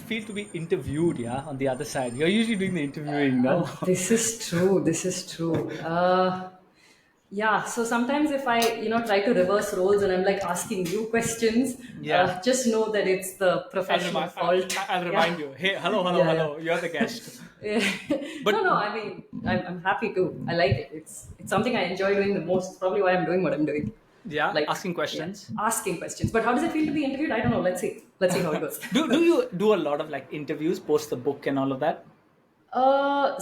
feel to be interviewed, yeah, on the other side? You're usually doing the interviewing, no? This is true. This is true. Yeah. So sometimes if I, try to reverse roles and I'm like asking you questions, Yeah. just know that it's the I'll professional remind. fault. I'll Yeah. remind you. Hey, hello, hello, Yeah. Yeah. hello. You're the guest. Yeah. But No, no. I mean, I'm happy to. I like it. It's something I enjoy doing the most. It's probably why I'm doing what I'm doing. yeah, Like, asking yeah, questions. asking questions. But how does it feel to be interviewed? I don't know. Let's see. Let's see how it goes. Do you do a lot of like interviews, post the book and all of that?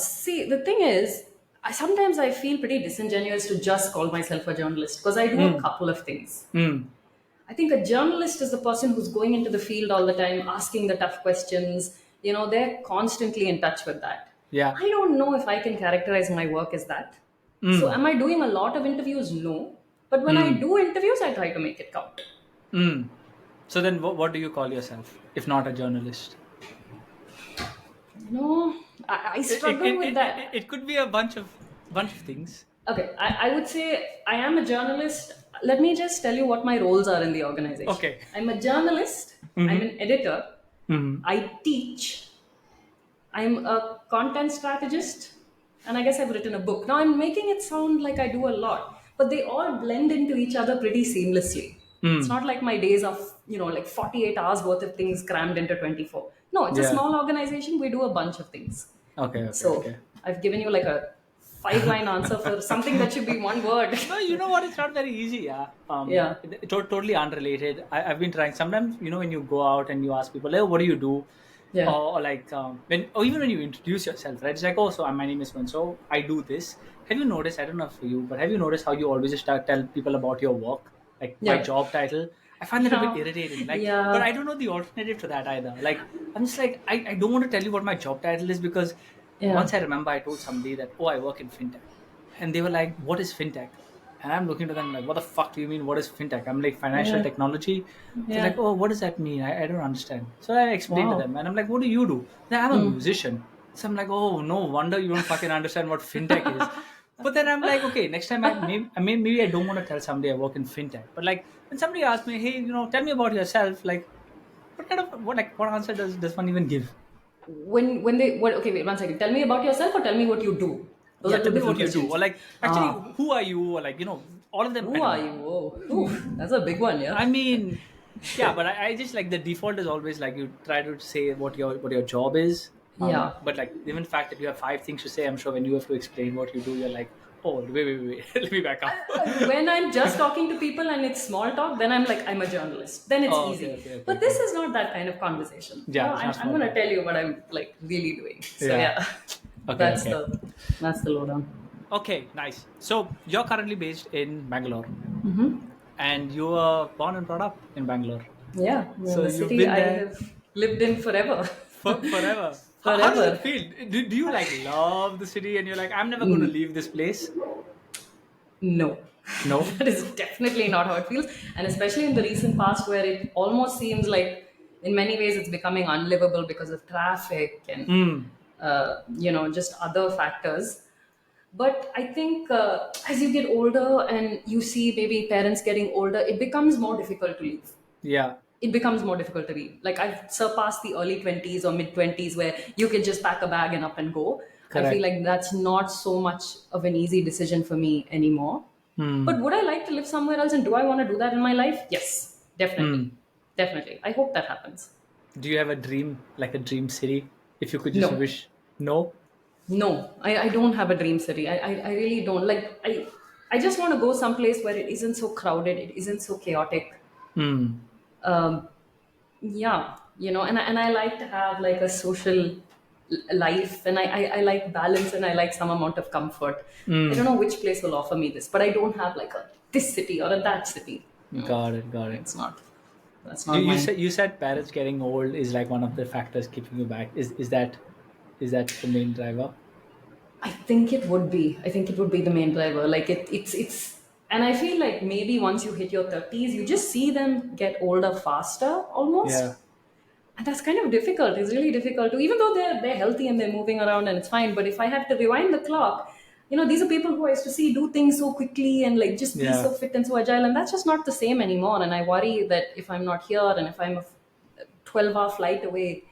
See, the thing is, sometimes I feel pretty disingenuous to just call myself a journalist because I do a Mm. couple of things. Mm. I think a journalist is the person who's going into the field all the time, asking the tough questions. They're constantly in touch with that. Yeah. I don't know if I can characterize my work as that. So, Mm. am I doing a lot of interviews? No. But when I Mm. do interviews, I try to make it count. Mm. So then, what do you call yourself if not a journalist? I It, it, struggle it, with it, it that. it could be a bunch of things. Okay, I would say I am a journalist. Let me just tell you what my roles are in the organization. Okay. I'm a journalist, I'm Mm-hmm. an editor, Mm-hmm. I teach, I'm a content strategist, and I guess I've written a book. Now I'm making it sound like I do a lot, but they all blend into each other pretty seamlessly. It's Mm. not like my days of, like 48 hours worth of things crammed into 24. No, it's a Yeah. small organization. We do a bunch of things. Okay. Okay. So Okay. I've given you like a 5 line answer for something that should be one word. No, you know what? It's not very easy. Yeah. Yeah. Totally unrelated. I've been trying. Sometimes, when you go out and you ask people, hey, what do you do? Yeah. Or like or even when you introduce yourself, right? It's like, oh, so my name is one. So I do this. Have you noticed? I don't know for you, but have you noticed how you always start tell people about your work, like my Yeah. job title? I find that a bit Yeah. irritating. Like, but I Yeah. don't know the alternative to that either. Like, I'm just like, I don't want to tell you what my job title is because Yeah. once I remember I told somebody that, oh, I work in fintech. And they were like, what is fintech? And I'm looking to them like, what the fuck do you mean? What is fintech? I'm like, financial Yeah. technology. They're like, Yeah. oh, what does that mean? I don't understand. So I explained to Wow. them and I'm like, what do you do? They're like, I'm a Mm. musician. So I'm like, oh, no wonder you don't fucking understand what fintech is. But then I'm like, okay, next time maybe I don't want to tell somebody I work in fintech. But like when somebody asks me, hey, tell me about yourself, like what answer does one even give? When they what? Okay, wait 1 second. Tell me about yourself, or tell me what you do. Those Yeah, are two tell me different what you do. questions. Or like actually Ah, who are you? Or like, all of them, I who don't are know. you? Oh, oof, that's a big one, yeah. I mean, yeah, but I just like the default is always like you try to say what your job is. Yeah. But like even the fact that you have five things to say, I'm sure when you have to explain what you do, you're like, oh, wait, let me back up. When I'm just talking to people and it's small talk, then I'm like, I'm a journalist. Then it's Oh, okay, easy. okay, okay, But this okay. is not that kind of conversation. Yeah, it's I'm, not I'm small going to talk. tell you what I'm like really doing. So Yeah. yeah, Okay, that's okay, the that's the lowdown. okay. Nice. So you're currently based in Bangalore, and you were born and brought up in Bangalore. Yeah, So the you've city been I there have lived in forever. forever. How does it Forever. feel? Do you like love the city and you're like, I'm never going to leave this place? No, No. that is definitely not how it feels. And especially in the recent past, where it almost seems like, in many ways, it's becoming unlivable because of traffic and, Mm. just other factors. But I think as you get older and you see maybe parents getting older, it becomes more difficult to leave. Yeah. It becomes more difficult to be like I've surpassed the early 20s or mid 20s where you can just pack a bag and up and go. I feel Correct. like that's not so much of an easy decision for me anymore. But Hmm. would I like to live somewhere else and do I want to do that in my life? Yes, definitely. Hmm. Definitely. I hope that happens. Do you have a dream, like a dream city? If you could just No. wish. No. No, I don't have a dream city. I really don't. Like I just want to go someplace where it isn't so crowded, it isn't so chaotic. Hmm. Um, yeah, and I like to have like a social life, and I like balance, and I like some amount of comfort. I don't Hmm. know which place will offer me this, but I don't have like a this city or a that city. No, Got it. Got it. it's not. That's You not you mine. said you said parents getting old is like one of the factors keeping you back. Is that the main driver? I think it would be. I think it would be the main driver. Like it's, and I feel like maybe once you hit your 30s, you just see them get older faster, almost. Yeah. And that's kind of difficult. It's really difficult to, even though they're healthy and they're moving around and it's fine. But if I had to rewind the clock, these are people who I used to see do things so quickly and like just be so Yeah. fit and so agile, and that's just not the same anymore. And I worry that if I'm not here and if I'm a 12-hour flight away,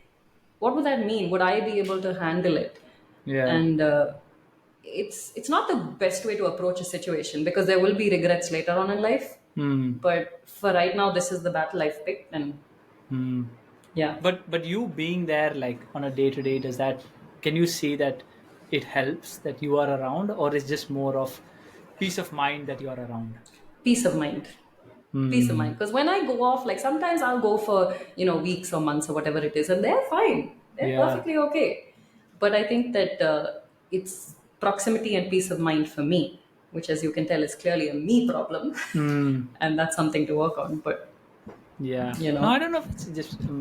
what would that mean? Would I be able to handle it? Yeah. And it's not the best way to approach a situation, because there will be regrets later on in life. Hmm. But for right now, this is the battle I've picked, and Hmm. yeah. But you being there like on a day to day, does that, can you see that it helps that you are around, or is just more of peace of mind that you are around? Peace of mind. Peace of mind, Hmm. because when I go off, like sometimes I'll go for weeks or months or whatever it is, and they're fine, they're Yeah. perfectly okay. But I think that it's proximity and peace of mind for me, which, as you can tell, is clearly a me problem. Hmm. And that's something to work on. But Yeah. you No, I know don't know if it's just a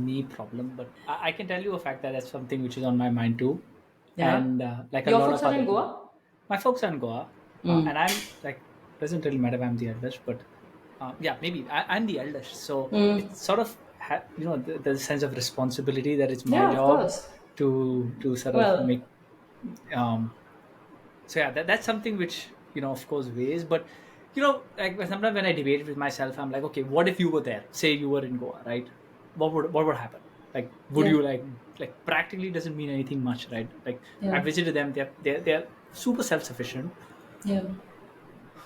me problem, but I can tell you a fact that that's something which is on my mind too, yeah, and like a your lot folks of are other in people. Goa. My folks are in Goa, Mm. and I'm like, doesn't really matter if I'm the eldest, but yeah, maybe I'm the eldest, so Mm. it's sort of the sense of responsibility that it's my Yeah, of job course. to sort of Well, make. Um, so yeah, that's something which of course weighs, but like sometimes when I debate it with myself, I'm like, okay, what if you were there, say you were in Goa, right? What would happen? Like, would yeah, you like practically doesn't mean anything much, right? Like, I yeah, visited them, they're super self-sufficient, yeah.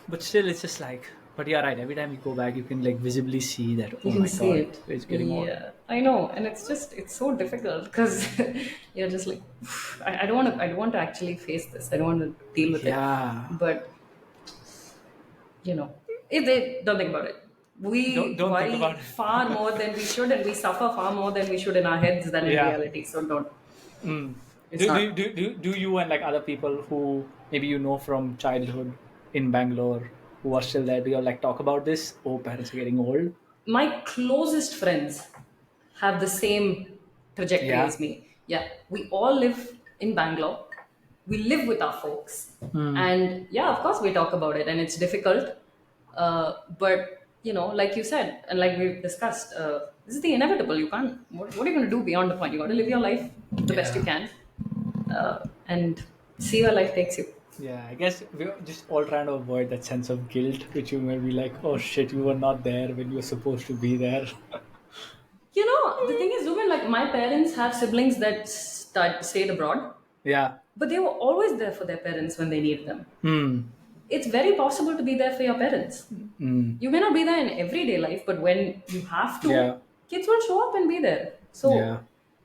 but still it's just like, but you're right, every time you go back you can like visibly see that, You oh can my see god, it. it's getting old. Yeah, I know, and it's so difficult because you're just like, I don't want to actually face this. I don't want to deal with it. Yeah. But you know, if they don't think about it, we Don't think about worry far it. more than we should, and we suffer far more than we should in our heads than in Yeah. reality. So don't. Mm. It's not. Do you and like other people who maybe from childhood in Bangalore who are still there, do you like talk about this? Oh, parents are getting old. My closest friends have the same trajectory Yeah. as me. Yeah, we all live in Bangalore. We live with our folks, Mm. and yeah, of course, we talk about it, and it's difficult. But like you said, and like we've discussed, this is the inevitable. You can't. What are you going to do beyond the point? You got to live your life the best you Yeah. can, and see where life takes you. Yeah, I guess we're just all trying to avoid that sense of guilt, which you may be like, oh shit, you were not there when you were supposed to be there. The thing is, Ruben, like my parents have siblings that stayed abroad, Yeah. but they were always there for their parents when they needed them. Hmm. It's very possible to be there for your parents. Hmm. You may not be there in everyday life, but when you have to, Yeah. kids will show up and be there. So Yeah.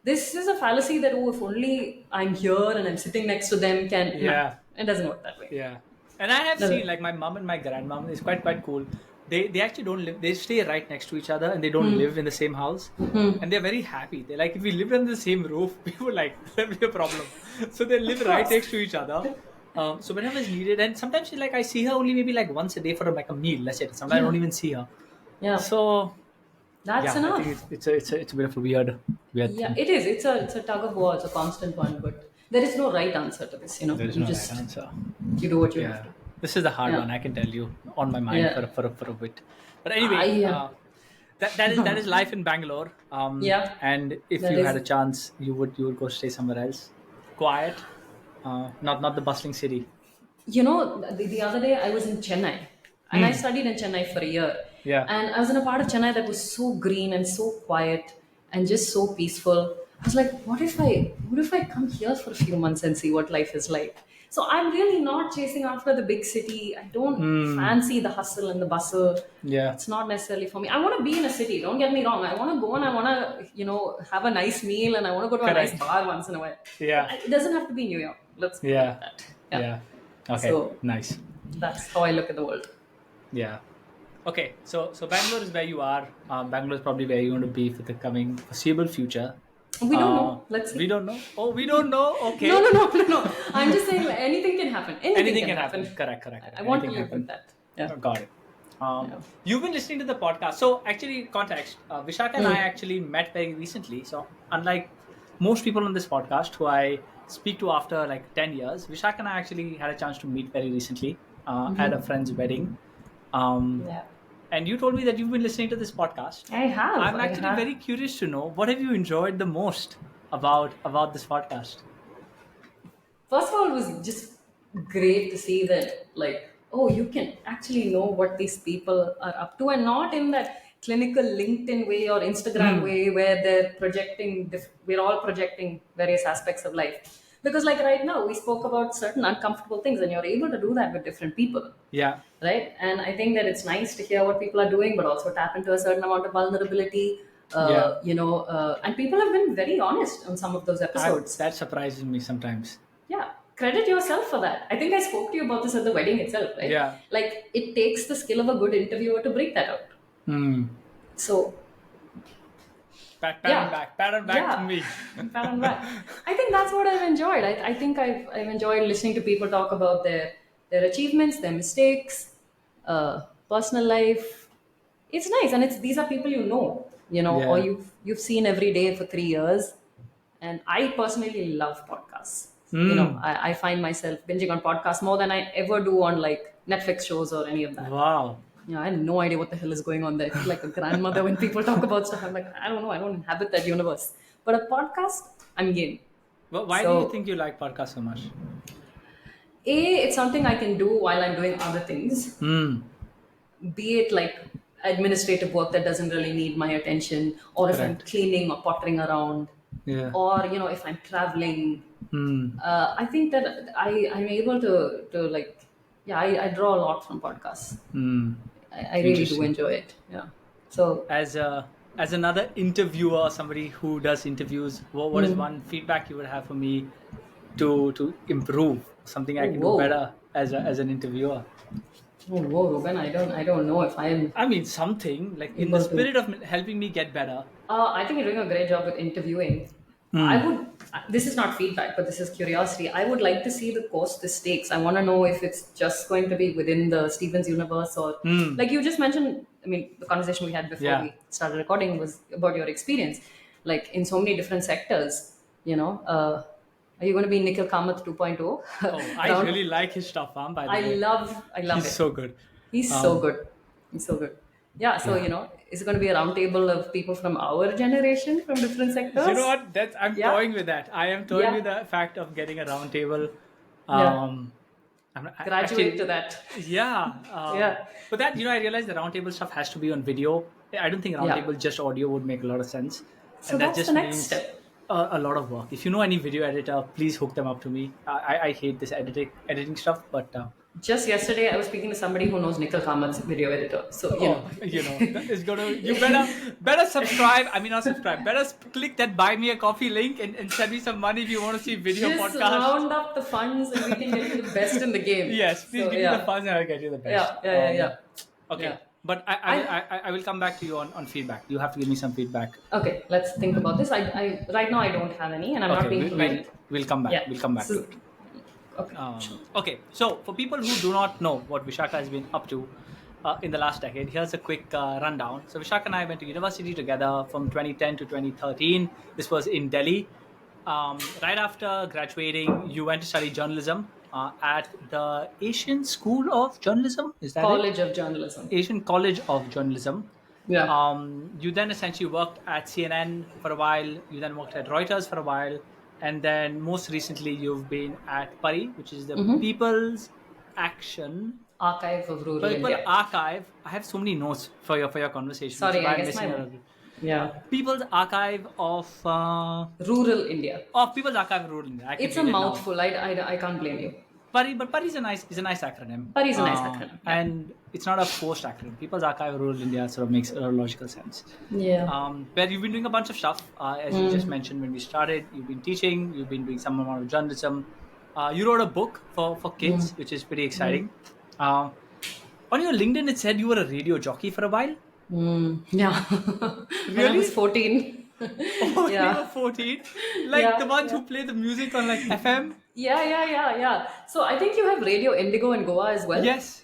this is a fallacy that, oh, if only I'm here and I'm sitting next to them, can no, Yeah. it doesn't work that way. Yeah, and I have seen Doesn't. like my mom and my grandmom is quite cool. They actually don't live. They stay right next to each other, and they don't live in the same house. And they're very happy. They're like, if we lived under the same roof, we would like there'd be a problem. So they live Of right course. next to each other. So whenever it's needed, and sometimes like I see her only maybe like once a day for like a meal. Let's say sometimes I Yeah. don't even see her. Yeah. So That's yeah, I think enough. it's a bit of a weird Yeah, thing. it is. It's a tug of war. It's a constant one, but there is no right answer to this. There is You no right just answer. you do what you have Yeah, to. this is the hard Yeah. one. I can tell you, on my mind Yeah. for a bit. But anyway, I that is life in Bangalore. yeah. And if That you had is. a chance, you would go stay somewhere else, quiet, not the bustling city. The other day I was in Chennai, and I Hmm. studied in Chennai for a year. Yeah. And I was in a part of Chennai that was so green and so quiet and just so peaceful. I was like, what if I come here for a few months and see what life is like? So I'm really not chasing after the big city. I don't Hmm. fancy the hustle and the bustle. Yeah. It's not necessarily for me. I want to be in a city. Don't get me wrong. I want to go and I want to, have a nice meal and I want to go to a nice Correct. bar once in a while. But Yeah. it doesn't have to be New York. Let's put it like Yeah. that. Yeah. Yeah. Okay. So Nice. that's how I look at the world. Yeah. Okay. So Bangalore is where you are. Bangalore is probably where you're going to be for the coming foreseeable future. We don't know. Let's We see. don't know. Oh, we don't know. No, Okay. no, no, no, no. I'm just saying like, anything can happen. Anything Anything can can happen. happen. Correct. I want to Anything live with happen. that. Yeah. Got it. Yeah. You've been listening to the podcast. So actually, context. Vishaka and I Mm. actually met very recently. So unlike most people on this podcast who I speak to after like 10 years, Vishaka and I actually had a chance to meet very recently at a friend's wedding. Um, Yeah. and you told me that you've been listening to this podcast. I have. I'm I actually have. very curious to know what have you enjoyed the most about this podcast. First of all, it was just great to see that, like, oh, you can actually know what these people are up to, and not in that clinical LinkedIn way or Instagram way where they're projecting, we're all projecting various aspects of life. Because, like right now, we spoke about certain uncomfortable things, and you're able to do that with different people, Yeah. right? And I think that it's nice to hear what people are doing, but also tap into a certain amount of vulnerability. Yeah. And people have been very honest on some of those episodes. That surprises me sometimes. Yeah, credit yourself for that. I think I spoke to you about this at the wedding itself, right? Yeah. Like, it takes the skill of a good interviewer to break that out. Hmm. So, Pattern yeah, back. Pattern back to yeah, me. pat on back. I think that's what I've enjoyed. I think I've enjoyed listening to people talk about their achievements, their mistakes, personal life. It's nice, and it's these are people or Yeah. you've seen every day for 3 years. And I personally love podcasts. Hmm. I find myself binging on podcasts more than I ever do on like Netflix shows or any of that. Wow. Yeah, I have no idea what the hell is going on there. I feel like a grandmother when people talk about stuff. I'm like, I don't know. I don't inhabit that universe. But a podcast, I'm game. Well, why do you So, think you like podcasts so much? it's something I can do while I'm doing other things, Hmm. be it like administrative work that doesn't really need my attention, or if I'm Correct. cleaning or pottering around, Yeah. or if I'm traveling. Hmm. I think that I'm able to like, yeah, I draw a lot from podcasts. Hmm. I really do Interesting. enjoy it. Yeah. So, As another interviewer, somebody who does interviews, what is one feedback you would have for me to improve something I oh can do whoa, better as an interviewer? oh whoa, Ruben, I don't know if I'm I mean, something like in the able to. spirit of helping me get better. I think you're doing a great job with interviewing. I would. This is not feedback, but this is curiosity. I would like to see the course this takes. I want to know if it's just going to be within the Stevens universe, or like you just mentioned. I mean, the conversation we had before Yeah. we started recording was about your experience, like in so many different sectors. Are you going to be Nikhil Kamath 2.0? Oh, I Round. really like his stuff, by the I way. love He's it. so good. He's so Um, good. He's so good. Yeah. So yeah. is it going to be a roundtable of people from our generation from different You know sectors? what? That's I'm Yeah. toying with that. I am toying with Yeah. the fact of getting a round table. Yeah. Um, Graduate to actually, that. yeah. Yeah. But that I realized the roundtable stuff has to be on video. I don't think Yeah. roundtable just audio would make a lot of sense, So and that that's the just next means step. a lot of work. If you know any video editor, please hook them up to me. I hate this editing stuff, but Just yesterday, I was speaking to somebody who knows Nikhil Kamath's video editor. So, oh, that is gonna. You better subscribe. I mean, not subscribe. Better click that buy me a coffee link and send me some money if you want to see video just podcast. round up the funds and we can get you the best in the game. Yes, please So, give me the yeah. funds and I'll get you the best. Yeah. Okay, Yeah. but I I will come back to you on feedback. You have to give me some feedback. Okay, let's think about this. I right now I don't have any, and I'm not Okay, being polite. we'll come back. Yeah. We'll come back to So, it. okay. Sure. Okay, so for people who do not know what Vishaka has been up to in the last decade, here's a quick rundown. So Vishaka and I went to university together from 2010 to 2013. This was in Delhi. Right after graduating, you went to study journalism at the Asian School of Journalism. Is that it? College of Journalism. Asian College of Journalism. Yeah. You then essentially worked at CNN for a while. You then worked at Reuters for a while, and then most recently you've been at PARI, which is the People's Action Archive of Rural People India. Archive. I have so many notes for your conversation. Which Sorry, is why I I'm guess missing my out. yeah. People's Archive Rural India. of People's Archive of Rural India. I can It's a read it now. mouthful. I can't blame you. PARI, but PARI is a nice acronym. PARI is a nice acronym, yeah. And it's not a forced acronym. People's Archive of Rural India sort of makes a logical sense. Yeah. Where you've been doing a bunch of stuff, as you just mentioned when we started. You've been teaching, you've been doing some amount of journalism. You wrote a book for kids, which is pretty exciting. On your LinkedIn, it said you were a radio jockey for a while. Yeah. When I Really? was 14. Oh, you Yeah. were 14? Like Yeah, the ones yeah. who play the music on like FM? Yeah. So I think you have Radio Indigo in Goa as well. Yes.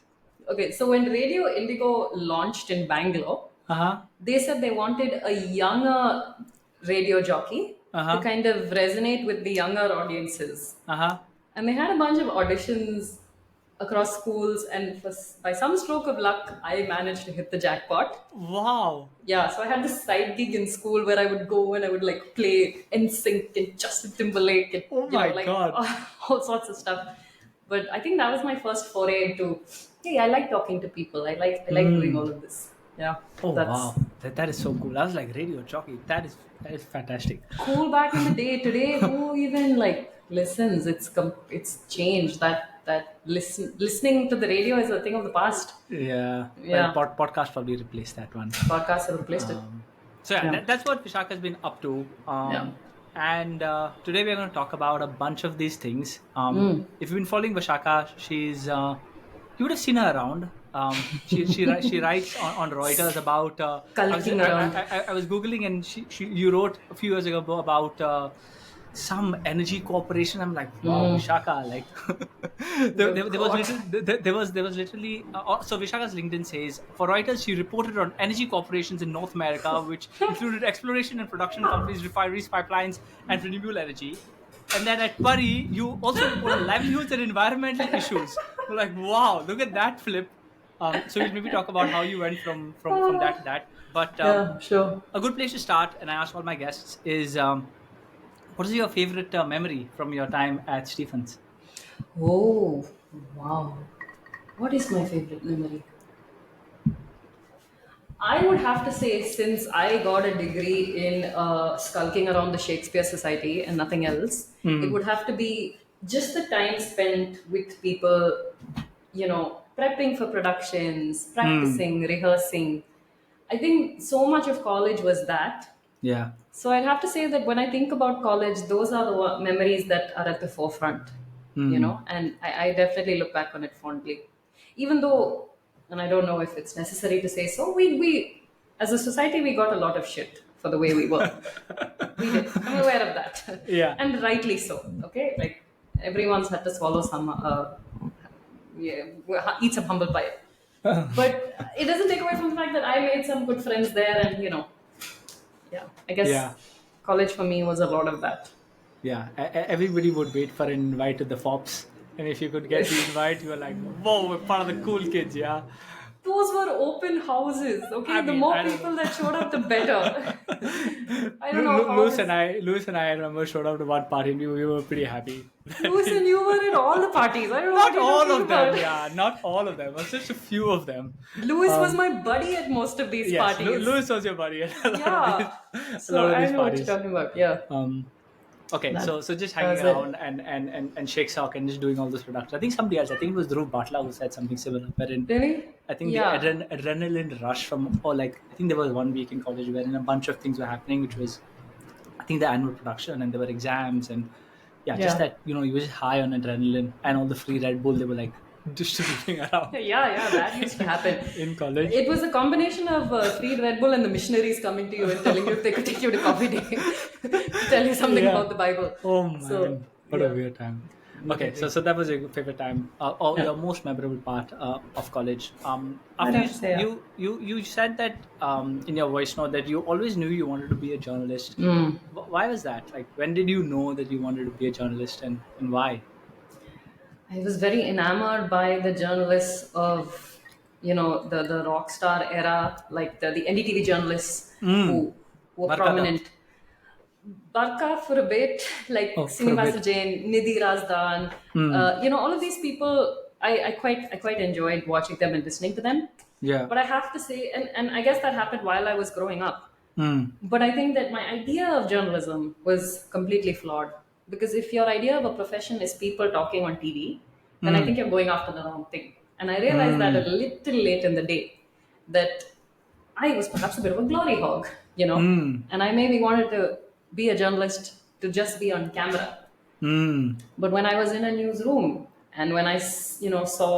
Okay, so when Radio Indigo launched in Bangalore, Uh-huh. they said they wanted a younger radio jockey to kind of resonate with the younger audiences. Uh-huh. And they had a bunch of auditions across schools, and by some stroke of luck, I managed to hit the jackpot. Wow. Yeah, so I had this side gig in school where I would go and I would like play NSYNC and Justin Timberlake and Oh my God. all sorts of stuff. But I think that was my first foray into, hey, I like talking to people. I like doing all of this. Yeah, Oh that's wow, that is so cool. I was like radio jockey. That is fantastic. cool back in the day. Today, who even like listens? It's changed. Listening to the radio is a thing of the past. Yeah, well, Yeah, podcast probably replaced that one. podcasts have replaced it. So yeah, Yeah, that's what Vishaka has been up to. yeah. And today we're going to talk about a bunch of these things. If you've been following Vishaka, she's you would have seen her around. She writes on Reuters about. Skulking around. I was googling and she you wrote a few years ago about some energy corporation. I'm like, wow, Vishaka. Like Good there was God. there was literally so Vishaka's LinkedIn says for Reuters she reported on energy corporations in North America, which included exploration and production companies, refineries, pipelines, and renewable energy. And then at PARI, you also report on livelihoods and environmental issues. We're like, wow, look at that flip. So we'll maybe talk about how you went from that to that. But Yeah, sure. a good place to start, and I ask all my guests, is what is your favorite memory from your time at Stephens? Oh, wow. What is my favorite memory? I would have to say, since I got a degree in skulking around the Shakespeare Society and nothing else, it would have to be just the time spent with people, prepping for productions, Hmm. practicing, rehearsing. I think so much of college was that. Yeah. So I'd have to say that when I think about college, those are the memories that are at the forefront, Hmm. and I definitely look back on it fondly. Even though, and I don't know if it's necessary to say so, we as a society, we got a lot of shit for the way we were. We did. I'm aware of that. Yeah. And rightly so. Okay? Like, everyone's had to swallow some, yeah, eat some humble pie. But it doesn't take away from the fact that I made some good friends there, and yeah, I Yeah. guess college for me was a lot of that. Yeah. Everybody would wait for an invite to the FOPs. And if you could get the invite, you were like, whoa, we're part of the cool kids, yeah. Those were open houses. I Okay, the mean, more I don't people know. that showed up, the better. I don't know how this. Lewis and I remember showed up to one party and we were pretty happy. Listen, you were in all the parties. I don't know what Not you're all talking of them, about. yeah, not all of them. It was just a few of them. Lewis was my buddy at most of these Yes, parties. Lewis was your buddy at a lot of Yeah. these, a So lot of I these know what you're parties. talking about. Yeah. Okay, That, so just that hanging was it. around and Shake Sock and just doing all this production. I think somebody else. I think it was Dhruv Butler who said something similar. Wherein Really? I think the Yeah. adrenaline rush from, or like I think there was one week in college wherein a bunch of things were happening, which was I think the annual production and there were exams and yeah, just Yeah. that you were just high on adrenaline and all the free Red Bull they were like distributing around Yeah, that used to happen. in college. It was a combination of free Red Bull and the missionaries coming to you and telling you if they could take you to coffee day, to tell you something Yeah. about the Bible. Oh So, man, what a yeah. weird time. Okay, so Definitely. so that was your favorite time, or Yeah. your most memorable part of college. I'd After have to say, yeah. you said that in your voice note that you always knew you wanted to be a journalist. Why was that? Like, when did you know that you wanted to be a journalist, and why? I was very enamored by the journalists of, the rock star era, like the NDTV journalists Mm. who were Barkada. prominent. Barka for a bit, like Oh, for a Srinivasa bit. Jain, Nidhi Razdan, Mm. all of these people, I quite enjoyed watching them and listening to them. Yeah. But I have to say, and I guess that happened while I was growing up. Mm. But I think that my idea of journalism was completely flawed. Because if your idea of a profession is people talking on TV, then I think Mm. you're going after the wrong thing. And I realized that a Mm. little late in the day, that I was perhaps a bit of a glory hog, Mm. and I maybe wanted to be a journalist to just be on camera. Mm. But when I was in a newsroom and when saw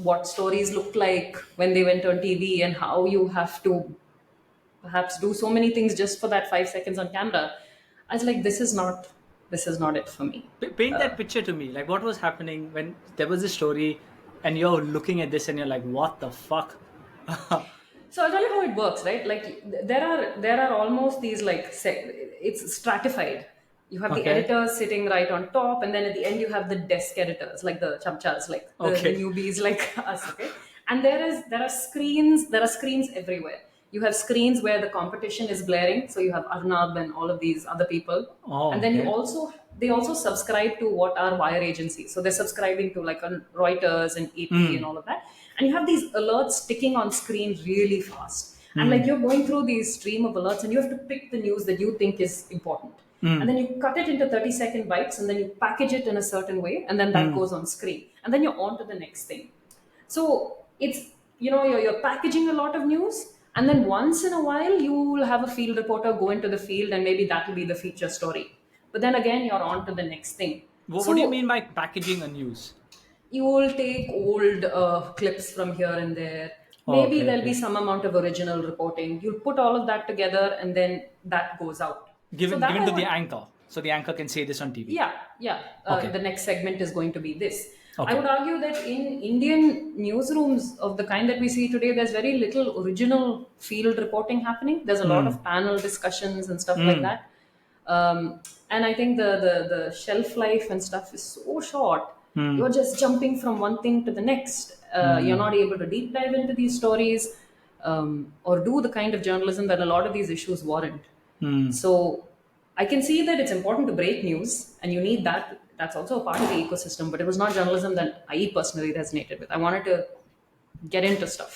what stories looked like when they went on TV and how you have to perhaps do so many things just for that 5 seconds on camera, I was like, this is not it for me. Paint that picture to me. Like, what was happening when there was this story, and you're looking at this, and you're like, "What the fuck?" So I'll tell you how it works, right? Like there are almost these like it's stratified. You have the Okay. editors sitting right on top, and then at the end you have the desk editors, like the chamchas, like the Okay. newbies, like us. Okay, and there are screens everywhere. You have screens where the competition is blaring, so you have Arnab and all of these other people, Oh, and then okay. they also subscribe to what are wire agencies. So they're subscribing to like on Reuters and AP and Mm. all of that. and you have these alerts ticking on screen really fast, and like Mm. you're going through these stream of alerts and you have to pick the news that you think is important, and Mm. then you cut it into 30-second bites, and then you package it in a certain way, and then that Mm. goes on screen, and then you're on to the next thing. So it's, you're packaging a lot of news, and then once in a while you will have a field reporter go into the field, and maybe that will be the feature story. But then again, you're on to the next thing. What do you mean So by packaging a news? you will take old clips from here and there. Oh, Maybe okay, there'll be okay. some amount of original reporting. You'll put all of that together, and then that goes out. So Given that given I to the want. anchor, so the anchor can say this on TV. Yeah, yeah. Okay, The next segment is going to be this. I okay. would argue that in Indian newsrooms of the kind that we see today, there's very little original field reporting happening. There's a lot Mm. of panel discussions and stuff like Mm. that. And I think the shelf life and stuff is so short. Mm. You're just jumping from one thing to the next. You're Mm. not able to deep dive into these stories, or do the kind of journalism that a lot of these issues warrant. Mm. So I can see that it's important to break news, and you need that. That's also a part of the ecosystem. But it was not journalism that I personally resonated with. I wanted to get into stuff.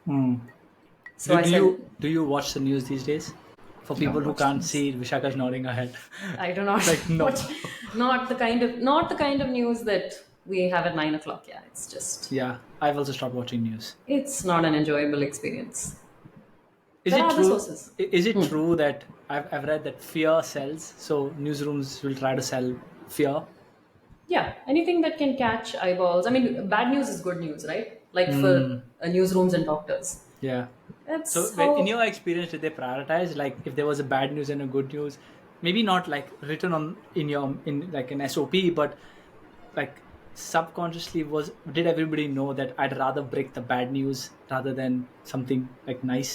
Mm. So Do, I do said, you do you watch the news these days? For I people don't who watch can't news. see, Vishaka's nodding her head. I do not Like no. watch. Not the kind of news that we have at 9 o'clock. Yeah, it's just, Yeah, I've also stopped watching news. it's not an enjoyable experience. Is There it are other true? sources. Is it true that I've read that fear sells? So newsrooms will try to sell fear. Yeah, anything that can catch eyeballs. I mean, bad news is good news, right? Like for Mm. newsrooms and doctors. Yeah. So, That's in how. your experience, did they prioritize, like if there was a bad news and a good news, maybe not like written on in like an SOP, but like subconsciously, was did everybody know that I'd rather break the bad news rather than something like nice?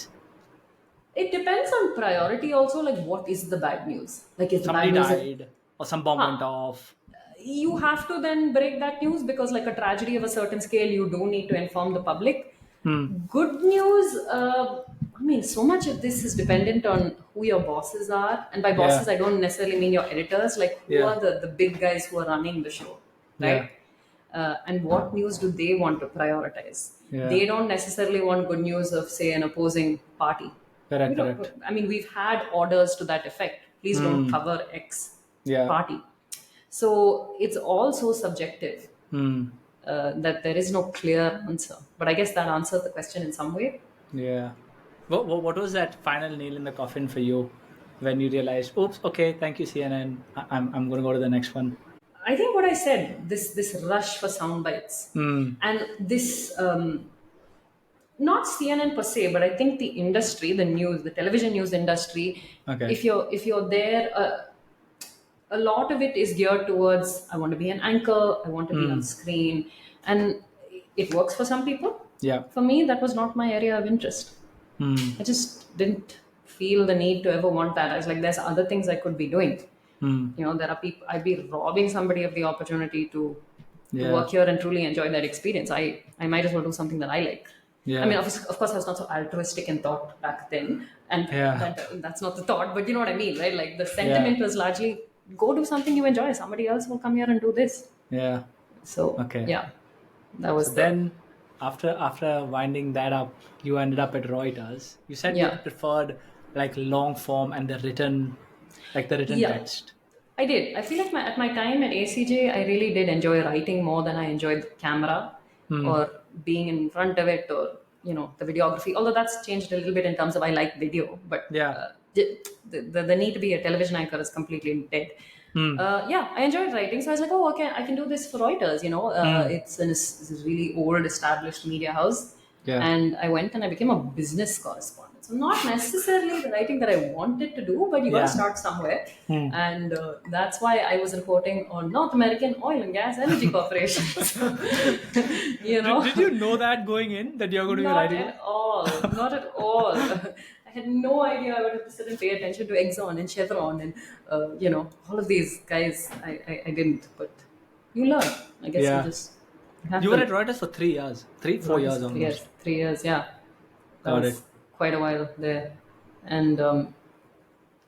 It depends on priority also, like what is the bad news? Like is the Somebody bad news that, died or some bomb huh, went off. you have to then break that news, because like a tragedy of a certain scale, you do need to inform the public. Hmm. Good news, I mean, so much of this is dependent on who your bosses are. And by bosses, Yeah. I don't necessarily mean your editors, like who Yeah. are the big guys who are running the show, Yeah. right? And what news do they want to prioritize? Yeah. They don't necessarily want good news of, say, an opposing party. We Correct. don't. Correct. I mean, we've had orders to that effect. Please don't Hmm. cover X Yeah. party. So it's all so subjective, Hmm. that there is no clear answer. But I guess that answers the question in some way. Yeah. What was that final nail in the coffin for you when you realized, oops, okay, thank you, CNN. I'm going to go to the next one. I think what I said, this rush for sound bites, Hmm. and this, not CNN per se, but I think the industry, the news, the television news industry, Okay. if you're there, a lot of it is geared towards, I want to be an anchor, I want to be on Hmm. screen, and it works for some people. Yeah. For me, that was not my area of interest. Hmm. I just didn't feel the need to ever want that. I was like, there's other things I could be doing. Hmm. There are people, I'd be robbing somebody of the opportunity to Yeah. work here and truly enjoy that experience. I might as well do something that I like. I mean, Yeah. of course, I was not so altruistic in thought back then, and Yeah. that's not the thought, but you know what I mean, right? Like the Yeah. sentiment was largely, go do something you enjoy. Somebody else will come here and do this. Yeah. So Okay. yeah, that So was the then, after winding that up, you ended up at Reuters. You said you yeah. preferred like long form and the written Yeah, text. I did. I feel like at my time at ACJ, I really did enjoy writing more than I enjoyed the camera Hmm. or being in front of it, or the videography. Although that's changed a little bit in terms of I like video, but Yeah. the need to be a television anchor is completely dead. Hmm. Yeah, I enjoyed writing, so I was like, oh, okay, I can do this for Reuters. Hmm. It's this really old, established media house, Yeah. and I went and I became a business correspondent. So not necessarily the writing that I wanted to do, but you got to Yeah. start somewhere, Hmm. and that's why I was reporting on North American oil and gas energy corporations. you know, Did you know that going in that you're going to be not writing at it? all. Not at all. I had no idea I would have to sit and pay attention to Exxon and Chevron and all of these guys. I didn't, but you learn. I guess Yeah. you have You were to. at Reuters for 3 years, 4 years 3 years. almost. 3 years. Yeah, that Got was it. quite a while there, and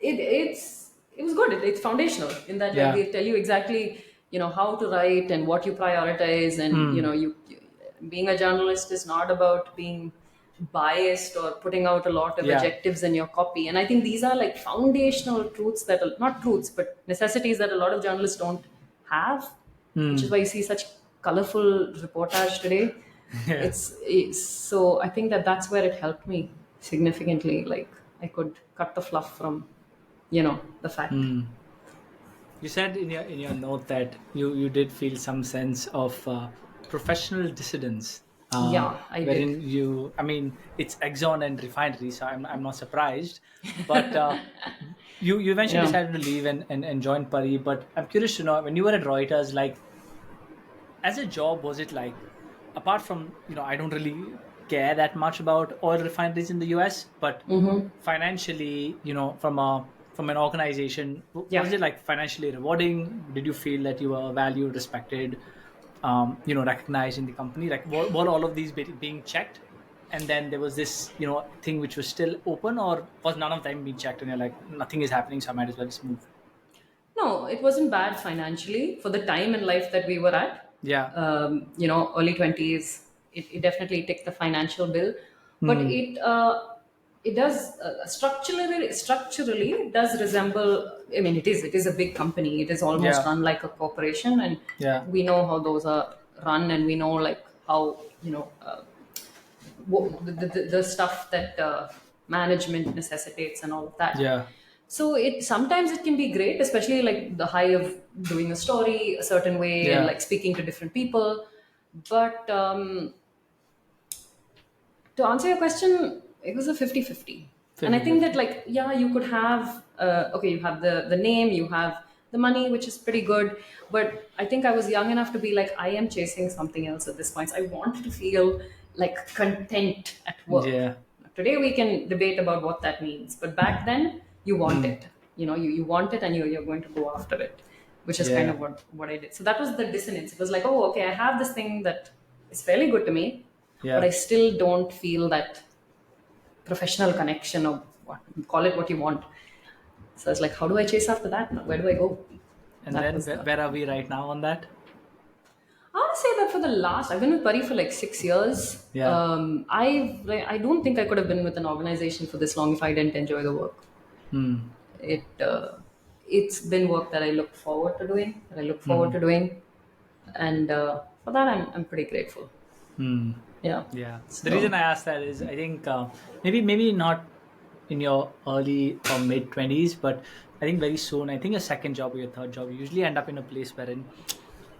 it was good. It's foundational in that, like, Yeah. they tell you exactly how to write and what you prioritize, and Hmm. being a journalist is not about being biased or putting out a lot of Yeah. adjectives in your copy. And I think these are like foundational truths that not truths but necessities that a lot of journalists don't have, which is Hmm. why you see such colorful reportage today. Yeah. It's so I think that that's where it helped me significantly. Like I could cut the fluff from, the fact. Hmm. You said in your note that you did feel some sense of professional dissidence, Yeah, I did. wherein you, I mean, it's Exxon and refinery, so I'm not surprised. But you eventually Yeah. decided to leave and join PARI. But I'm curious to know, when you were at Reuters, like, as a job, was it like, apart from, I don't really care that much about oil refineries in the US, but financially, from an organization, was Yeah. it like financially rewarding? Did you feel that you were valued, respected, recognized in the company? Like, were all of these being checked, and then there was this, thing which was still open, or was none of them being checked, and you're like, nothing is happening, so I might as well just move? No, it wasn't bad financially for the time in life that we were at. Yeah. Early 20s, it definitely ticked the financial bill, but Hmm. it does structurally it does resemble. I mean, it is a big company. It is almost Yeah. run like a corporation, and Yeah. we know how those are run, and we know like how the stuff that management necessitates and all of that. Yeah. So it sometimes it can be great, especially like the high of doing a story a certain way and Yeah. like speaking to different people. But to answer your question, it was a 50-50. And I think that 50/50. like, yeah, you could have, okay, you have the name, you have the money, which is pretty good. But I think I was young enough to be like, I am chasing something else at this point. I want to feel like content at work. Yeah. Today we can debate about what that means, but back then you want Hmm. it. You want it, and you're going to go after it, which is kind Yeah. of what I did. So that was the dissonance. It was like, oh, okay, I have this thing that is fairly good to me, but I Yeah. still don't feel that professional connection, or what, call it what you want. So it's like, how do I chase after that now? Where do I go? And That then was the. where are we right now on that? I want to say that for the last, I've been with Pari for like 6 years. Yeah. I don't think I could have been with an organization for this long if I didn't enjoy the work. Hmm. It it's been work that I look forward to doing, Hmm. and for that I'm pretty grateful. Hmm. Yeah. Yeah. The reason So I asked that is, I think, maybe not in your early or mid 20s, but I think very soon, I think your second job or your third job, you usually end up in a place wherein,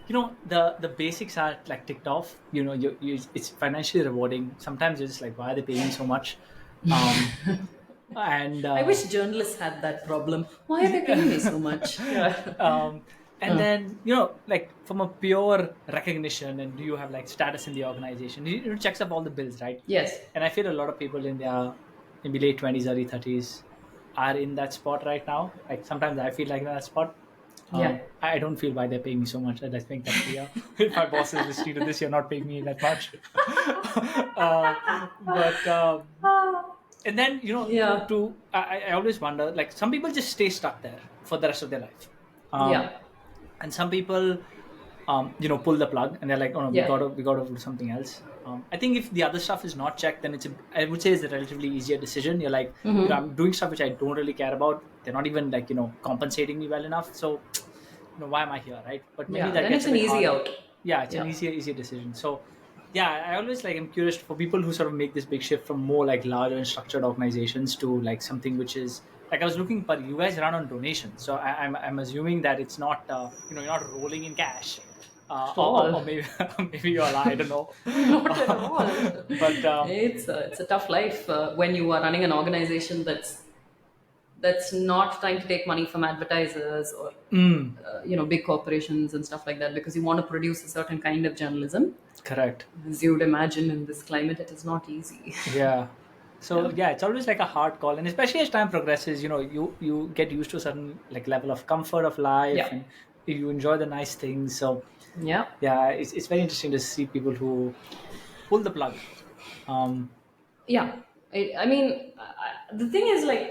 the basics are like ticked off. It's financially rewarding. Sometimes you're just like, why are they paying me so much? um and I wish journalists had that problem. Why are they paying me so much? Yeah. um and then, like, from a pure recognition, and do you have like status in the organization, it checks up all the bills, right? Yes. And I feel a lot of people in their maybe late 20s, early 30s are in that spot right now. Like, sometimes I feel like in that spot. Yeah. I don't feel why they're paying me so much. Let's make that clear. If my boss is listening to this, you're not paying me that much. uh, but and then, Yeah. I always wonder, like, some people just stay stuck there for the rest of their life, um, Yeah. and some people, pull the plug, and they're like, oh no, we Yeah. gotta do something else. I think if the other stuff is not checked, then I would say it's a relatively easier decision. You're like, I'm doing stuff which I don't really care about. They're not even like, compensating me well enough. So, why am I here, right? But maybe Yeah. that Then gets it's a an bit easy harder. out. Yeah, it's an Yeah. easier decision. So, yeah, I always like, I'm curious for people who sort of make this big shift from more like larger and structured organizations to like something which is like, I was looking, but you guys run on donations, so I'm assuming that it's not, you're not rolling in cash, At or all. maybe maybe you are, I don't know. Not at all. But It's a tough life when you are running an organization that's not trying to take money from advertisers or mm, big corporations and stuff like that, because you want to produce a certain kind of journalism. correct. As you would imagine, in this climate, it is not easy. Yeah. So Yeah. yeah, it's always like a hard call, and especially as time progresses, you get used to a certain like level of comfort of life, Yeah. and you enjoy the nice things. So Yeah. yeah, it's very interesting to see people who pull the plug. Um, Yeah. I mean, the thing is like,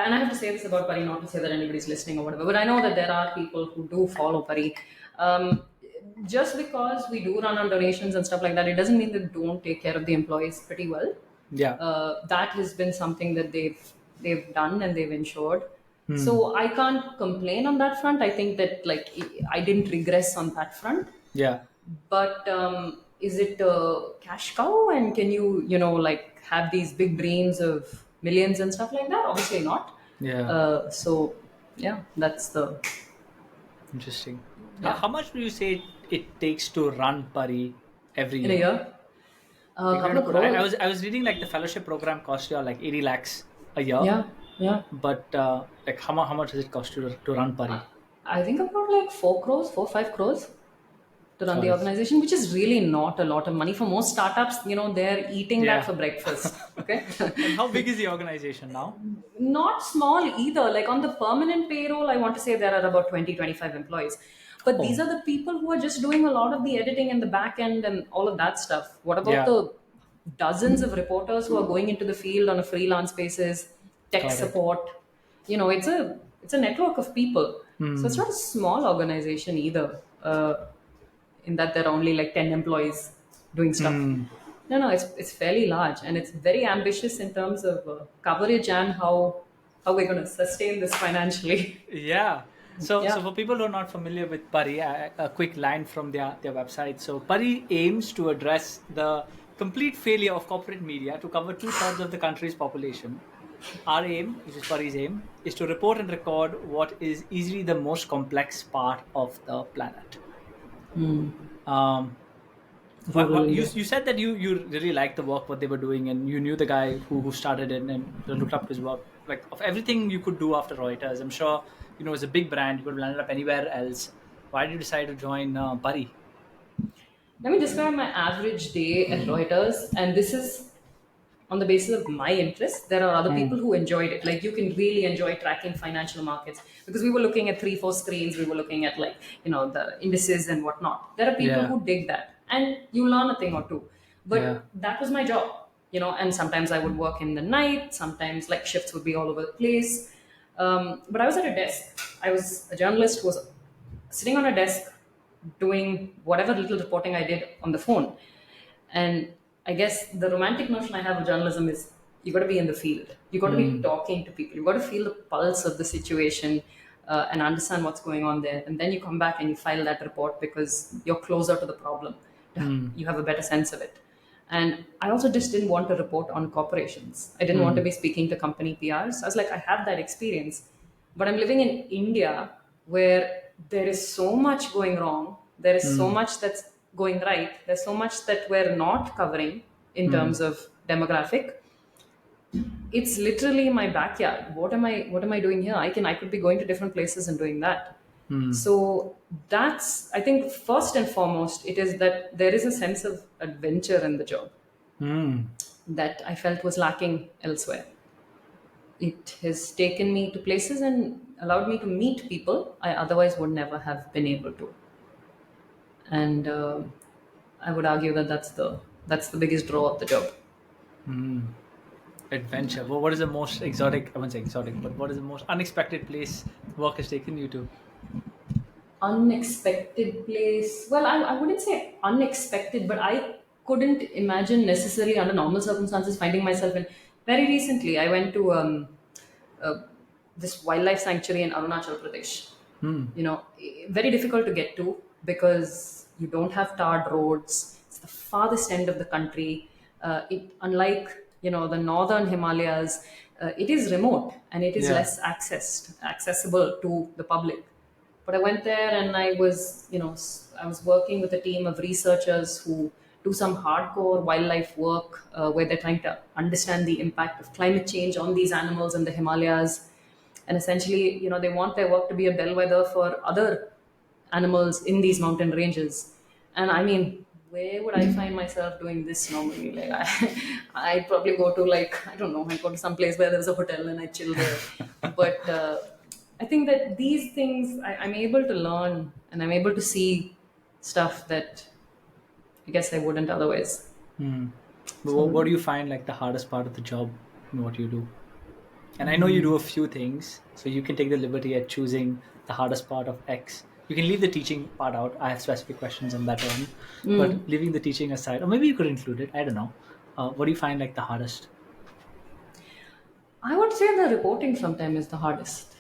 and I have to say this about Pari, not to say that anybody's listening or whatever, but I know that there are people who do follow Pari. Um, just because we do run on donations and stuff like that, it doesn't mean that don't take care of the employees pretty well. Yeah. That has been something that they've done and they've ensured. Hmm. So I can't complain on that front. I think that like I didn't regress on that front. Yeah. But is it a cash cow? And can you know, like have these big dreams of millions and stuff like that? Obviously not. Yeah. So yeah, that's the Interesting. yeah. How much do you say it takes to run PARI every In a year? year, Like, a if you couple had to of put, I crore. was I was reading like the fellowship program cost you like 80 lakhs a year, Yeah, yeah. but like how much does it cost you to run PARI? I think about like 4 crores, 4 5 crores to run God, the it's, organization, which is really not a lot of money for most startups. You know, they're eating that yeah. for breakfast. Okay. And how big is the organization now? Not small either. Like on the permanent payroll, I want to say there are about 20 25 employees. But these Oh, are the people who are just doing a lot of the editing and the back end and all of that stuff. What about yeah. the dozens of reporters who are going into the field on a freelance basis, tech Got it. support? You know, it's a network of people. So it's Hmm. not a small organization either. In that there are only like 10 employees doing stuff. Hmm. No, it's fairly large and it's very ambitious in terms of coverage and how we're going to sustain this financially. Yeah. So Yeah. for people who are not familiar with PARI, a quick line from their website. So PARI aims to address the complete failure of corporate media to cover two-thirds of the country's population. Our aim, which is PARI's aim, is to report and record what is easily the most complex part of the planet. Um, Rural India. you said that you really liked the work what they were doing, and you knew the guy who started it and looked up his work. Like of everything you could do after Reuters, I'm sure it's a big brand. You could have landed up anywhere else. Why did you decide to join PARI? Let me describe my average day at Reuters, and this is on the basis of my interest. There are other people Hmm. who enjoyed it. Like you can really enjoy tracking financial markets because we were looking at 3 4 screens. We were looking at like the indices and whatnot. There are people Yeah, who dig that, and you learn a thing or two. yeah. But that was my job. And sometimes I would work in the night. Sometimes like shifts would be all over the place. But I was at a desk. I was a journalist who was sitting on a desk doing whatever little reporting I did on the phone. And I guess the romantic notion I have of journalism is you got to be in the field. You got to be Hmm. talking to people. You got to feel the pulse of the situation and understand what's going on there. And then you come back and you file that report because you're closer to the problem. Hmm. You have a better sense of it. And I also just didn't want to report on corporations. I didn't want to Hmm. be speaking to company PRs. I was like, I have that experience, but I'm living in India where there is so much going wrong. There is so Hmm. much that's going right. There's so much that we're not covering in Hmm. terms of demographic. It's literally my backyard. What am I doing here? I could be going to different places and doing that. Hmm. So that's, I think, first and foremost, it is that there is a sense of adventure in the job Hmm. that I felt was lacking elsewhere. It has taken me to places and allowed me to meet people I otherwise would never have been able to. And I would argue that that's the biggest draw of the job. Hmm. Adventure. Well, what is the most exotic? I won't say exotic, but what is the most unexpected place work has taken you to? Unexpected place. Well, I wouldn't say unexpected, but I couldn't imagine necessarily under normal circumstances finding myself in. Very recently, I went to uh, this wildlife sanctuary in Arunachal Pradesh. Hmm. Very difficult to get to because you don't have tarred roads. It's the farthest end of the country. It unlike the northern Himalayas, it is remote and it is Yeah. less accessible to the public. But I went there and I was, I was working with a team of researchers who do some hardcore wildlife work where they're trying to understand the impact of climate change on these animals in the Himalayas. And essentially, they want their work to be a bellwether for other animals in these mountain ranges. And I mean, where would I find myself doing this normally? Like, I'd probably go to I don't know, I go to some place where there's a hotel and I chill there. But I think that these things I'm able to learn and I'm able to see stuff that I guess I wouldn't otherwise. Hmm. But what So do you find like the hardest part of the job in what you do? And I know you do a few things, so you can take the liberty at choosing the hardest part of X. you can leave the teaching part out. I have specific questions on that one, but leaving the teaching aside, or maybe you could include it. I don't know. What do you find like the hardest? I would say the reporting sometimes is the hardest.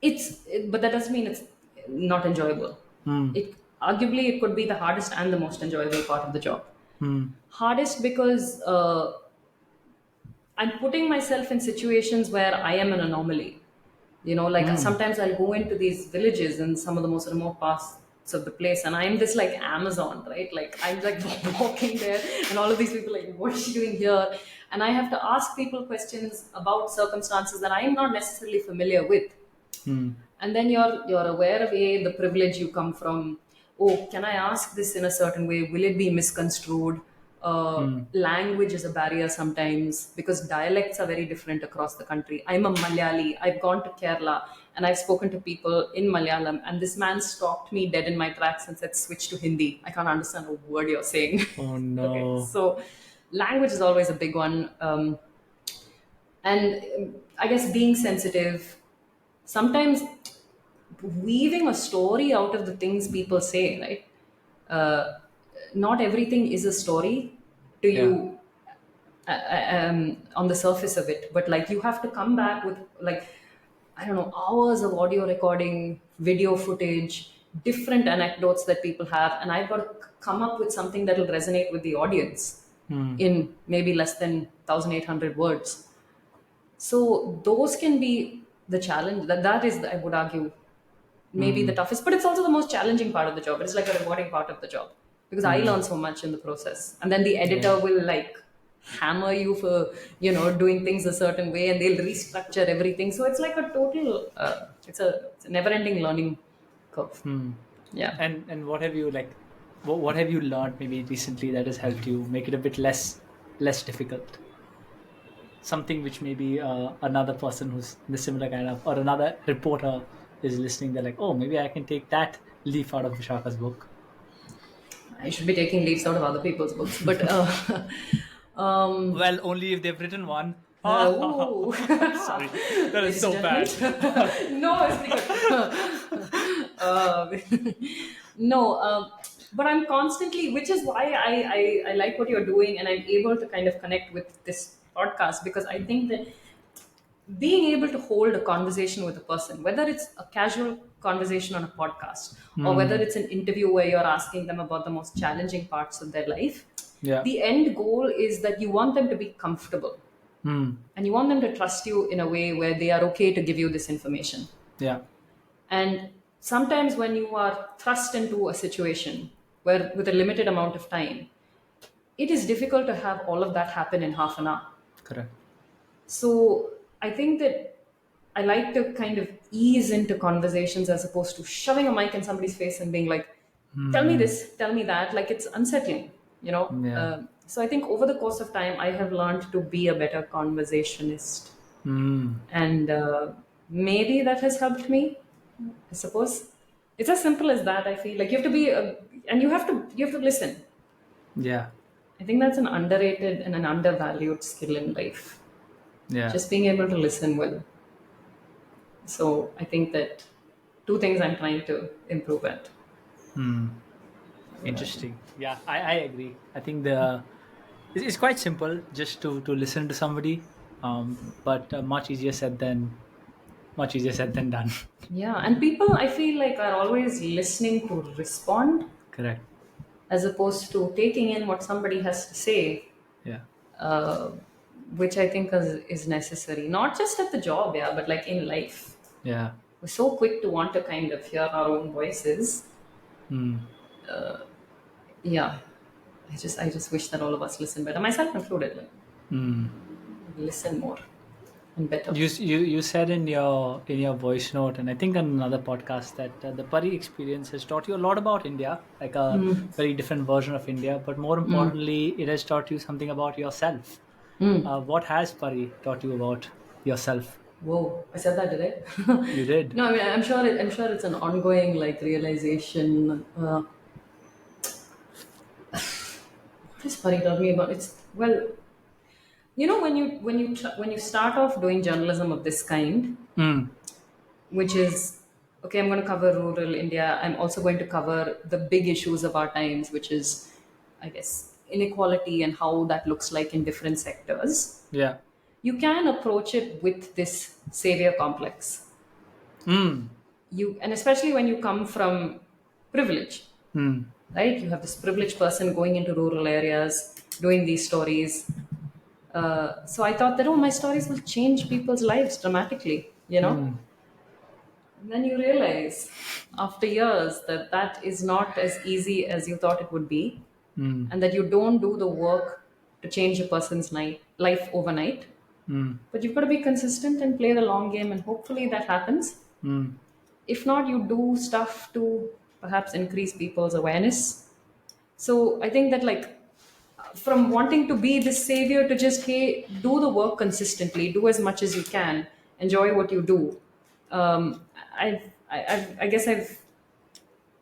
But that doesn't mean it's not enjoyable. Hmm. It arguably it could be the hardest and the most enjoyable part of the job. Hmm. Hardest because I'm putting myself in situations where I am an anomaly. Like Hmm. sometimes I'll go into these villages in some of the most remote parts of the place, and I'm this like Amazon, right? Like I'm like walking there, and all of these people like, what is she doing here? And I have to ask people questions about circumstances that I'm not necessarily familiar with. Hmm. And then you're aware of the privilege you come from. Oh, can I ask this in a certain way? Will it be misconstrued? Hmm. Language is a barrier sometimes because dialects are very different across the country. I'm a Malayali. I've gone to Kerala and I've spoken to people in Malayalam, and this man stopped me dead in my tracks and said, switch to Hindi. I can't understand a word you're saying. Oh Okay, no. so language is always a big one. And I guess being sensitive, sometimes weaving a story out of the things people say, right? Uh, Not everything is a story to Yeah. you on the surface of it, but like you have to come back with like, I don't know, hours of audio recording, video footage, different anecdotes that people have, and I've got to come up with something that will resonate with the audience Hmm. in maybe less than 1800 words. So those can be the challenge. That is, I would argue, maybe the Hmm. toughest, but it's also the most challenging part of the job. It's like a rewarding part of the job because I Hmm. learn so much in the process. And then the Yeah. editor will like hammer you for, doing things a certain way, and they'll restructure everything. So it's like a total, it's a never ending learning curve. Hmm. Yeah. And what have you like? What have you learned maybe recently that has helped you make it a bit less difficult? Something which maybe another person who's in the similar kind of, or another reporter is listening. They're like, oh, maybe I can take that leaf out of Vishaka's book. I should be taking leaves out of other people's books, but um, Well, only if they've written one. ooh. Sorry, that is Ladies and so gentlemen, bad. no, it's good. No, but I'm constantly, which is why I like what you're doing, and I'm able to kind of connect with this podcast because I think that being able to hold a conversation with a person, whether it's a casual conversation on a podcast or whether Hmm. it's an interview where you're asking them about the most challenging parts of their life, Yeah. the end goal is that you want them to be comfortable Hmm. and you want them to trust you in a way where they are okay to give you this information. Yeah. And sometimes when you are thrust into a situation where with a limited amount of time, it is difficult to have all of that happen in half an hour. Correct. So I think that I like to kind of ease into conversations as opposed to shoving a mic in somebody's face and being like, tell me Hmm. this, tell me that. Like it's unsettling, you know? Yeah. So I think over the course of time, I have learned to be a better conversationist. Hmm. And maybe that has helped me, I suppose. It's as simple as that, I feel. Like you have to be, and you have to listen. Yeah. I think that's an underrated and an undervalued skill in life. Yeah. Just being able to listen well. So I think that two things I'm trying to improve at. Hmm. What I think. Interesting. Yeah, I agree. I think it's quite simple just to listen to somebody, but much easier said than done. Yeah, and people I feel like are always listening to respond Correct. as opposed to taking in what somebody has to say, Yeah. uh, which I think is necessary. Not just at the job, yeah, but like in life. Yeah. We're so quick to want to kind of hear our own voices. Hmm. Yeah, I just wish that all of us listen better, myself included. Like, Hmm. listen more and better. You said in your voice note, and I think on another podcast, that the PARI experience has taught you a lot about India, like a very different version of India. But more importantly, it has taught you something about yourself. What has PARI taught you about yourself? Whoa, I said that, did I? You did. No, I mean, I'm sure it's an ongoing like realization. What is Pari taught me about? It's well, when you start off doing journalism of this kind, Hmm. which is okay, I'm going to cover rural India. I'm also going to cover the big issues of our times, which is, I guess, inequality and how that looks like in different sectors. Yeah. You can approach it with this savior complex. Mm. And especially when you come from privilege, Mm. right? You have this privileged person going into rural areas, doing these stories. So I thought that, oh, my stories will change people's lives dramatically, you know? Mm. And then you realize after years that that is not as easy as you thought it would be, Mm. and that you don't do the work to change a person's life overnight. Mm. But you've got to be consistent and play the long game, and hopefully that happens. Mm. If not, you do stuff to perhaps increase people's awareness. So I think that, like, from wanting to be this savior to just, hey, do the work consistently, do as much as you can, enjoy what you do. I guess I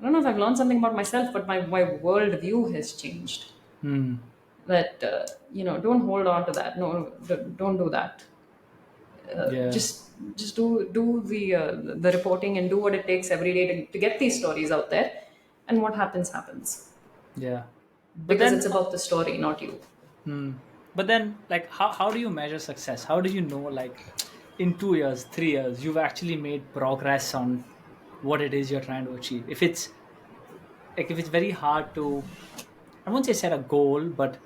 don't know if I've learned something about myself, but my worldview has changed. Mm. That, don't hold on to that. No, don't do that. Yeah. Just do the reporting and do what it takes every day to get these stories out there, and what happens Yeah. But because it's then, about the story, not you. but then, like, how do you measure success? How do you know, like, in 2 years, 3 years, you've actually made progress on what it is you're trying to achieve? If it's very hard to, I won't say set a goal, but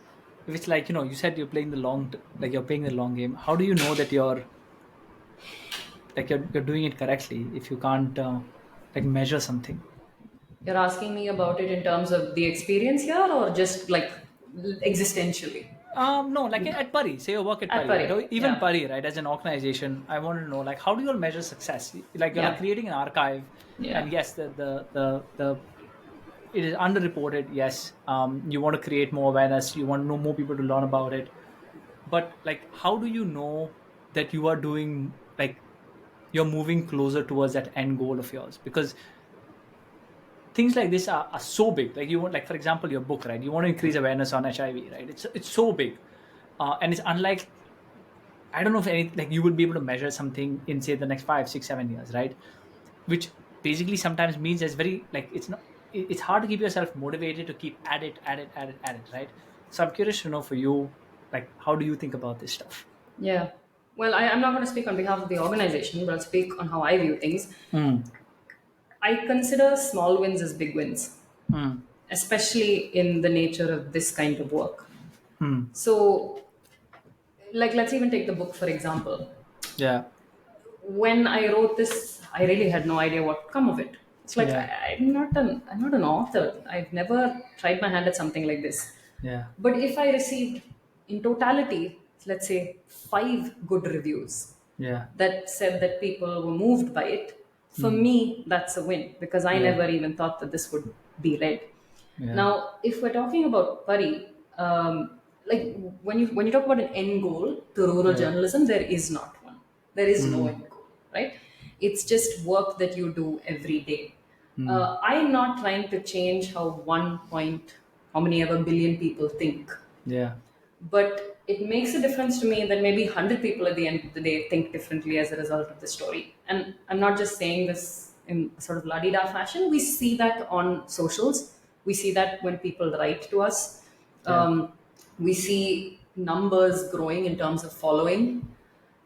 if it's like, you said you're playing the like you're playing the long game. How do you know that you're doing it correctly if you can't like measure something? You're asking me about it in terms of the experience here, or just like existentially? No, like at PARI, say you work at At PARI, right? Pari, Or even yeah, PARI, right? As an organization, I want to know, like, how do you all measure success? Like, you're like yeah, creating an archive, yeah. and yes, the it is underreported. Yes, you want to create more awareness. You want to know more people to learn about it. But like, how do you know that you are doing, like, you're moving closer towards that end goal of yours? Because things like this are so big. Like, you want, like, for example, your book, right? You want to increase awareness on HIV, right? It's so big, and it's unlike, I don't know if any, like, you would be able to measure something in, say, the next 5, 6, 7 years, right? Which basically sometimes means there's very, like, it's hard to keep yourself motivated to keep at it, right? So I'm curious to know for you, like, how do you think about this stuff? Yeah. Well, I'm not going to speak on behalf of the organization, but I'll speak on how I view things. Mm. I consider small wins as big wins, Mm. especially in the nature of this kind of work. Mm. So, like, let's even take the book for example. Yeah. When I wrote this, I really had no idea what would come of it. It's like, Yeah. I'm not an author. I've never tried my hand at something like this. Yeah. But if I received, in totality, let's say 5 good reviews Yeah. that said that people were moved by it, for Mm. me, that's a win because I Yeah. never even thought that this would be read. Yeah. Now, if we're talking about Pari, like when you talk about an end goal to rural Yeah. journalism, there is not one. There is no Mm. end goal, right? It's just work that you do every day. Mm. I'm not trying to change how many ever billion people think, Yeah. but it makes a difference to me that maybe 100 people at the end of the day think differently as a result of the story. And I'm not just saying this in sort of la-di-da fashion. We see that on socials. We see that when people write to us. Yeah. We see numbers growing in terms of following.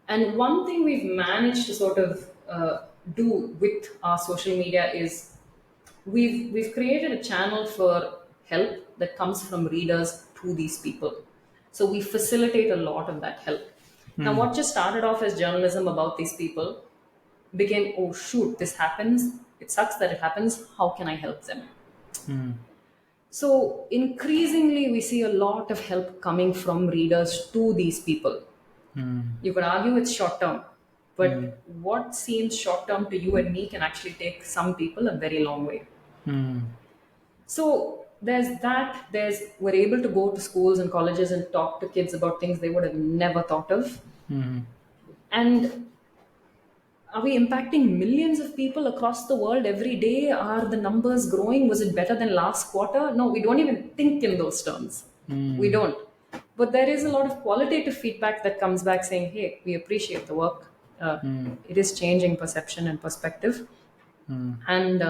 And one thing we've managed to sort of do with our social media is we've created a channel for help that comes from readers to these people. So we facilitate a lot of that help. Now, Mm. what just started off as journalism about these people became, oh shoot, this happens. It sucks that it happens. How can I help them? Mm. So increasingly, we see a lot of help coming from readers to these people. Mm. You could argue it's short term, Mm. but what seems short term to you and me can actually take some people a very long way. Mm. So there's that. We're able to go to schools and colleges and talk to kids about things they would have never thought of. Mm. And are we impacting millions of people across the world every day? Are the numbers growing? Was it better than last quarter? No, we don't even think in those terms. We Mm. don't. But there is a lot of qualitative feedback that comes back saying, hey, we appreciate the work. Mm. It is changing perception and perspective. Mm. and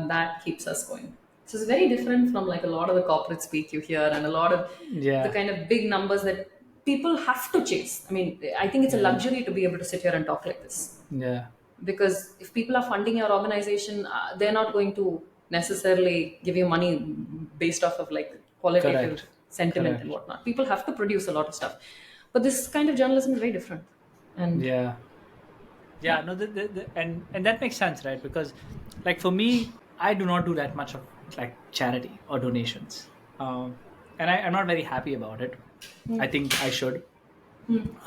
that keeps us going. So it's very different from like a lot of the corporate speak you hear and a lot of the Yeah. kind of big numbers that people have to chase. I mean, I think it's a Yeah. luxury to be able to sit here and talk like this, Yeah. because if people are funding your organization, they're not going to necessarily give you money based off of like qualitative Correct. sentiment and Correct. whatnot. People have to produce a lot of stuff, but this kind of journalism is very different. And Yeah. Yeah, yeah. no, and that makes sense, right? Because, like, for me, I do not do that much of like charity or donations, and I'm not very happy about it. I think I should.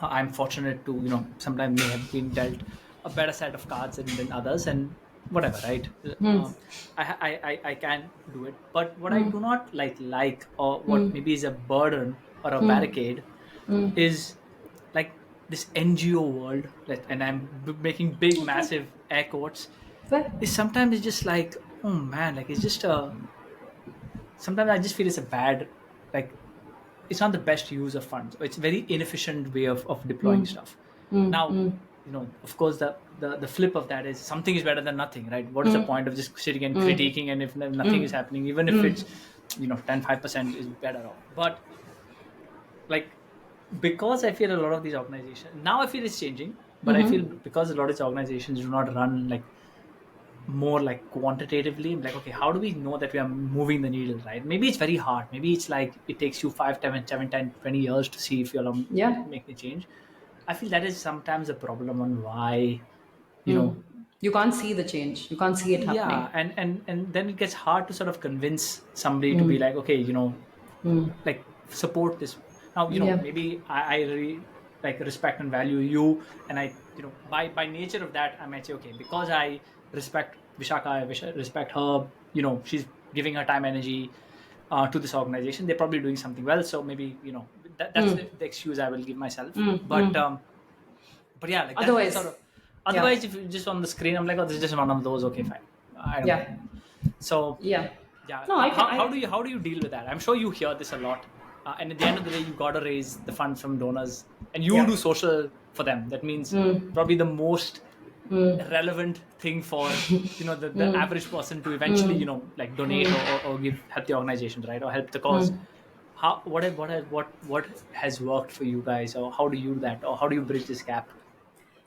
I'm fortunate to, sometimes may have been dealt a better set of cards than others, and whatever, right? I can do it, but what I do not like, or what maybe is a burden or a barricade, is like this NGO world, and I'm making big, Okay. massive air quotes. Well, Is sometimes it's just like, oh man, like it's just a. Sometimes I just feel it's a bad, like it's not the best use of funds. It's a very inefficient way of deploying stuff. Now, of course, the flip of that is something is better than nothing, right? What is the point of just sitting and critiquing, and if nothing is happening, even if it's 10-5% is better off. But like, because I feel a lot of these organizations now, I feel it's changing, but I feel because a lot of these organizations do not run like more like quantitatively, like, okay, how do we know that we are moving the needle, right? Maybe it's very hard. Maybe it's like it takes you 5, 10, 20 years to see if you're yeah. making a change. I feel that is sometimes a problem on why, you know You can't see the change. You can't see it happening. yeah, and then it gets hard to sort of convince somebody to be like, okay, like, support this. Now, Yeah. maybe I really like respect and value you, and I, by nature of that, I might say, okay, because I respect Vishaka, respect her, she's giving her time, energy, to this organization, they're probably doing something well, so maybe, that's the excuse I will give myself. But yeah, like, that's the sort Otherwise, of. yeah. Otherwise, if you just on the screen, I'm like, oh, this is just one of those, okay, fine, I don't care. Yeah. So Yeah. yeah, No, I can. how do you deal with that? I'm sure you hear this a lot, and at the end of the day, you got to raise the funds from donors, and you Yeah. do social for them. That means probably the most relevant thing for the average person to eventually like donate, or give, help the organization, right, or help the cause. How what has worked for you guys, or how do you do that, or how do you bridge this gap?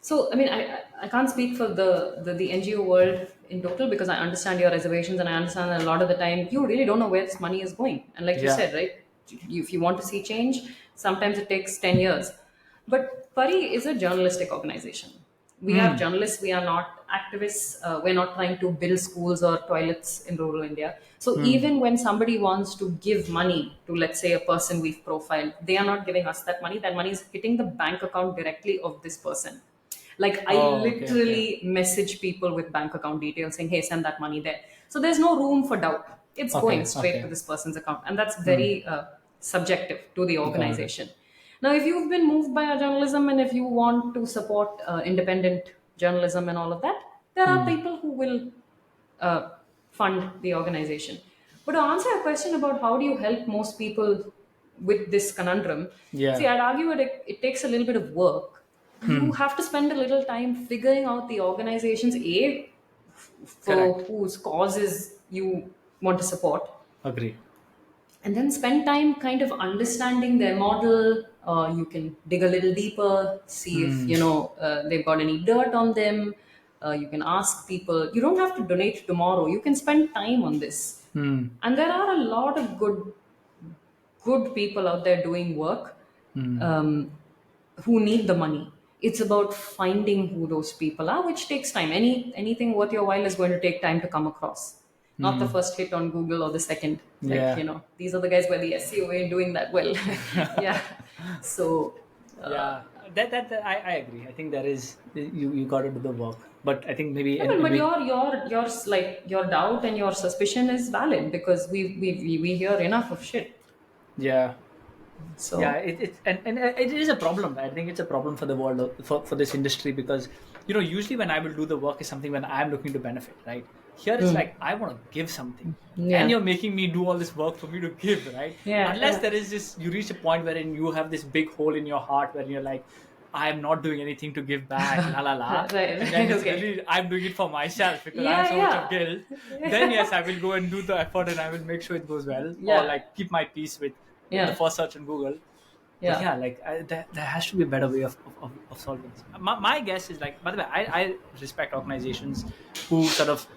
So, I mean, I can't speak for the NGO world in total, because I understand your reservations, and I understand that a lot of the time you really don't know where this money is going. And like you Yeah. said, right, if you want to see change, sometimes it takes 10 years. But PARI is a journalistic organization. We are Hmm. journalists, we are not activists. We're not trying to build schools or toilets in rural India. So Hmm. even when somebody wants to give money to, let's say, a person we've profiled, they are not giving us that money. That money is hitting the bank account directly of this person. Like, I Oh, okay, okay. literally message people with bank account details saying, hey, send that money there. So there's no room for doubt. It's going Okay, straight to okay. this person's account, and that's Hmm. very subjective to the Got it. organization. Now, if you've been moved by our journalism, and if you want to support independent journalism and all of that, there are Hmm. people who will fund the organization. But to answer your question about how do you help most people with this conundrum, see, Yeah. I'd argue it takes a little bit of work. You Hmm. have to spend a little time figuring out the organizations, for Correct. whose causes you want to support, Agree. and then spend time kind of understanding their model. You can dig a little deeper, see if Hmm. they've got any dirt on them. You can ask people. You don't have to donate tomorrow. You can spend time on this, Hmm. and there are a lot of good people out there doing work, Hmm. um, who need the money. It's about finding who those people are, which takes time. Anything worth your while is going to take time to come across. Not the Hmm. first hit on Google or the second. Like, Yeah. these are the guys where the SEO ain't doing that well. Yeah. So, Yeah. That I agree. I think there is, you got to do the work, but I think maybe I mean, and but we. your doubt and your suspicion is valid, because we hear enough of shit. Yeah. Yeah, So, and it is a problem. I think it's a problem for the world, for this industry, because usually when I will do the work is something when I'm looking to benefit, right? Here it's like I want to give something, and yeah, you're making me do all this work for me to give, right? yeah, Unless yeah. there is this, you reach a point wherein you have this big hole in your heart where you're like, I'm not doing anything to give back, la la la. Right, And then right, it's okay. really I'm doing it for myself because I have Yeah, so much of yeah. guilt. Then yes, I will go and do the effort and I will make sure it goes well, or Yeah, like keep my peace with the yeah, first search on Google. But yeah, yeah, like there has to be a better way of solving this. My guess is like, by the way, I respect organizations who sort of,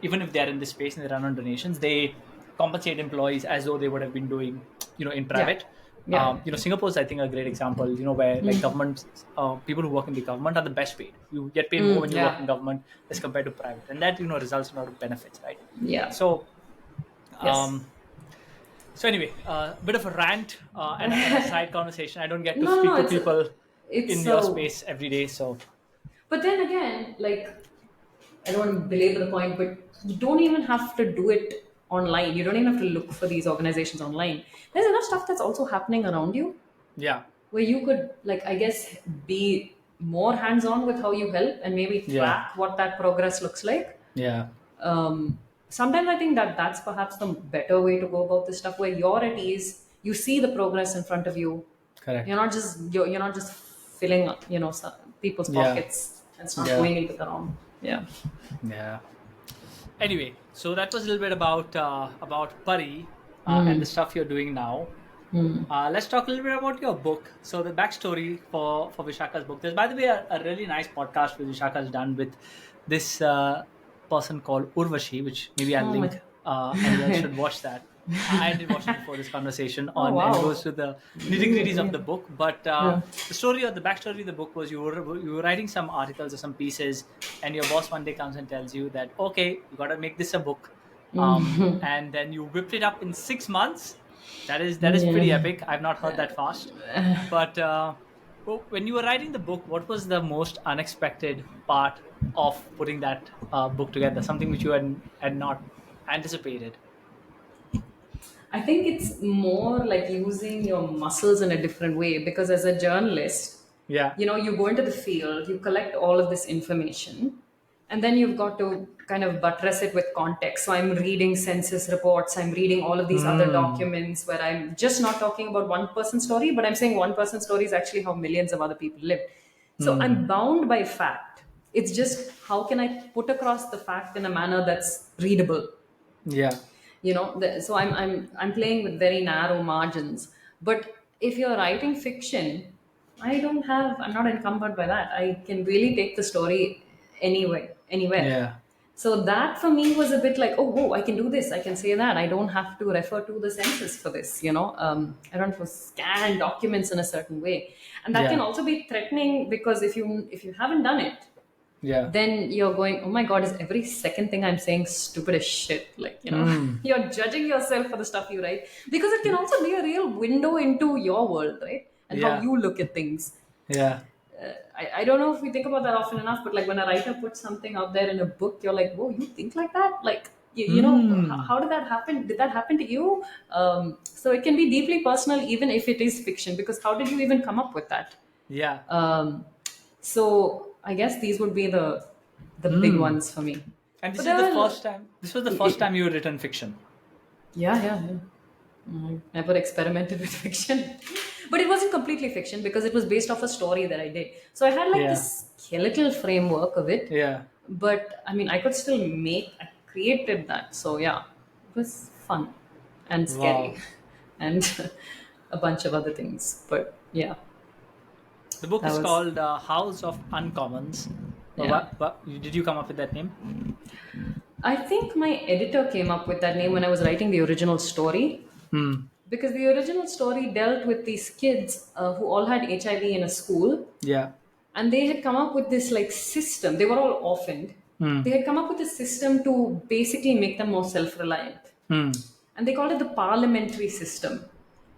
even if they're in this space and they run on donations, they compensate employees as though they would have been doing, in yeah, private. yeah. Singapore's, I think, a great example, where like government, people who work in the government are the best paid. You get paid more when you work in Yeah, government as compared to private, and that results in a lot of benefits, right? yeah. So, Yes. um, anyway, a bit of a rant, and a side conversation. I don't get to No, no, speak no. to people It's in your so. space every day, so But then again, like, I don't want to belabor the point, but you don't even have to do it online. You don't even have to look for these organizations online. There's enough stuff that's also happening around you yeah, where you could, like, I guess, be more hands on with how you help and maybe yeah, track what that progress looks like. yeah, Sometimes I think that that's perhaps the better way to go about this stuff, where you're at ease, you see the progress in front of you. correct, You're not just filling up, people's yeah, pockets and start yeah, going into the wrong. Yeah. yeah. Anyway, so that was a little bit about PARI, and the stuff you're doing now. Let's talk a little bit about your book. So the backstory for Vishaka's book. There's, by the way, a really nice podcast which Vishaka's done with this person called Urvashi, which maybe I'll Oh my. link, and you all should watch that. I did watch it before this conversation Oh and it wow. goes to the nitty gritties of the book. But Yeah. the story or the backstory of the book was you were writing some articles or some pieces, and your boss one day comes and tells you that, okay, you got to make this a book, and then you whipped it up in 6 months. That is pretty Yeah. epic. I've not heard that fast. But well, when you were writing the book, what was the most unexpected part of putting that book together? Something which you had not anticipated. I think it's more like using your muscles in a different way, because as a journalist, Yeah. you go into the field, you collect all of this information, and then you've got to kind of buttress it with context. So I'm reading census reports, I'm reading all of these other Hmm. documents where I'm just not talking about one person's story, but I'm saying one person's story is actually how millions of other people lived. So I'm Hmm. bound by fact. It's just how can I put across the fact in a manner that's readable. Yeah. So I'm playing with very narrow margins. But if you're writing fiction, I'm not encumbered by that. I can really take the story anywhere. Yeah. So that for me was a bit like, oh, whoa, I can do this, I can say that, I don't have to refer to the census for this. I don't have to scan documents in a certain way. And that can Yeah. also be threatening, because if you haven't done it, Yeah. then you're going, oh my god, is every second thing I'm saying stupid as shit? Like, Hmm. you're judging yourself for the stuff you write, because it can also be a real window into your world, right? And how Yeah. you look at things. Yeah. I don't know if we think about that often enough, but like when a writer puts something out there in a book, you're like, whoa, you think like that? Like, Hmm. how did that happen? Did that happen to you? So it can be deeply personal, even if it is fiction, because how did you even come up with that? Yeah. So I guess these would be the big Hmm. ones for me. And But this is there the are, first time. This was the first time you written fiction. yeah, yeah, yeah. I never experimented with fiction, but it wasn't completely fiction because it was based off a story that I did. So I had like Yeah. this skeletal framework of it, Yeah. but I mean, I could still I created that. So yeah, it was fun and scary, Wow. and a bunch of other things. But yeah, The book that is was called House of Uncommons. yeah. Did you come up with that name? I think my editor came up with that name when I was writing the original story, Hmm. because the original story dealt with these kids who all had HIV in a school, Yeah. and they had come up with this like system. They were all orphaned. Hmm. They had come up with a system to basically make them more self-reliant, Hmm. and they called it the parliamentary system,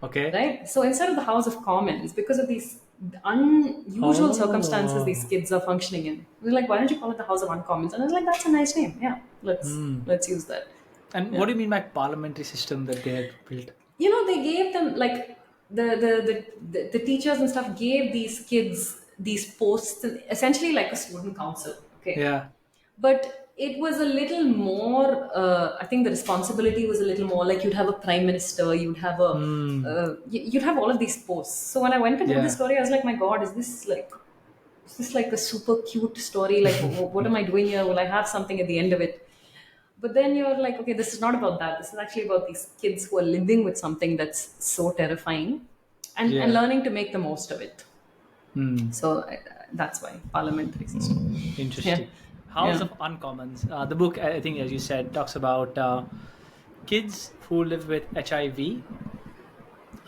Okay. right? So instead of the House of Commons, because of these unusual circumstances these Oh. kids are functioning in, we're like, why don't you call it the House of Uncommons? And I was like, that's a nice name. Yeah, Hmm. let's use that. And what Yeah. do you mean by parliamentary system that they had built? They gave them like the teachers and stuff gave these kids these posts, essentially like a student council. Okay, Yeah. but it was a little more, I think the responsibility was a little more, like you'd have a prime minister, you'd have Hmm. you'd have all of these posts. So when I went to do this Yeah. story, I was like, my God, is this like a super cute story? Like, what am I doing here? Will I have something at the end of it? But then you're like, okay, this is not about that. This is actually about these kids who are living with something that's so terrifying, and Yeah. learning to make the most of it. Hmm. So that's why parliamentary system. Yeah, Interesting. House yeah, of Uncommons. The book, I think, as you said, talks about kids who live with HIV.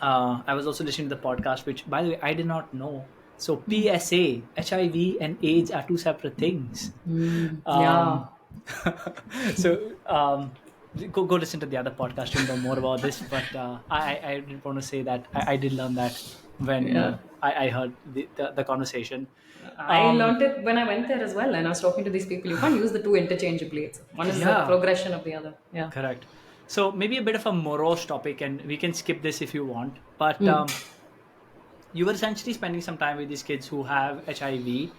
I was also listening to the podcast, which, by the way, I did not know. So, PSA, HIV, and AIDS are two separate things. yeah. Um, so, go listen to the other podcast to know more about this. But I did want to say that I did learn that when Yeah. I heard the conversation. I Um, learned it when I went there as well, and I was talking to these people. You can't use the two interchangeably. One is the yeah, progression of the other. Yeah. correct. So maybe a bit of a morose topic, and we can skip this if you want. But you were essentially spending some time with these kids who have HIV.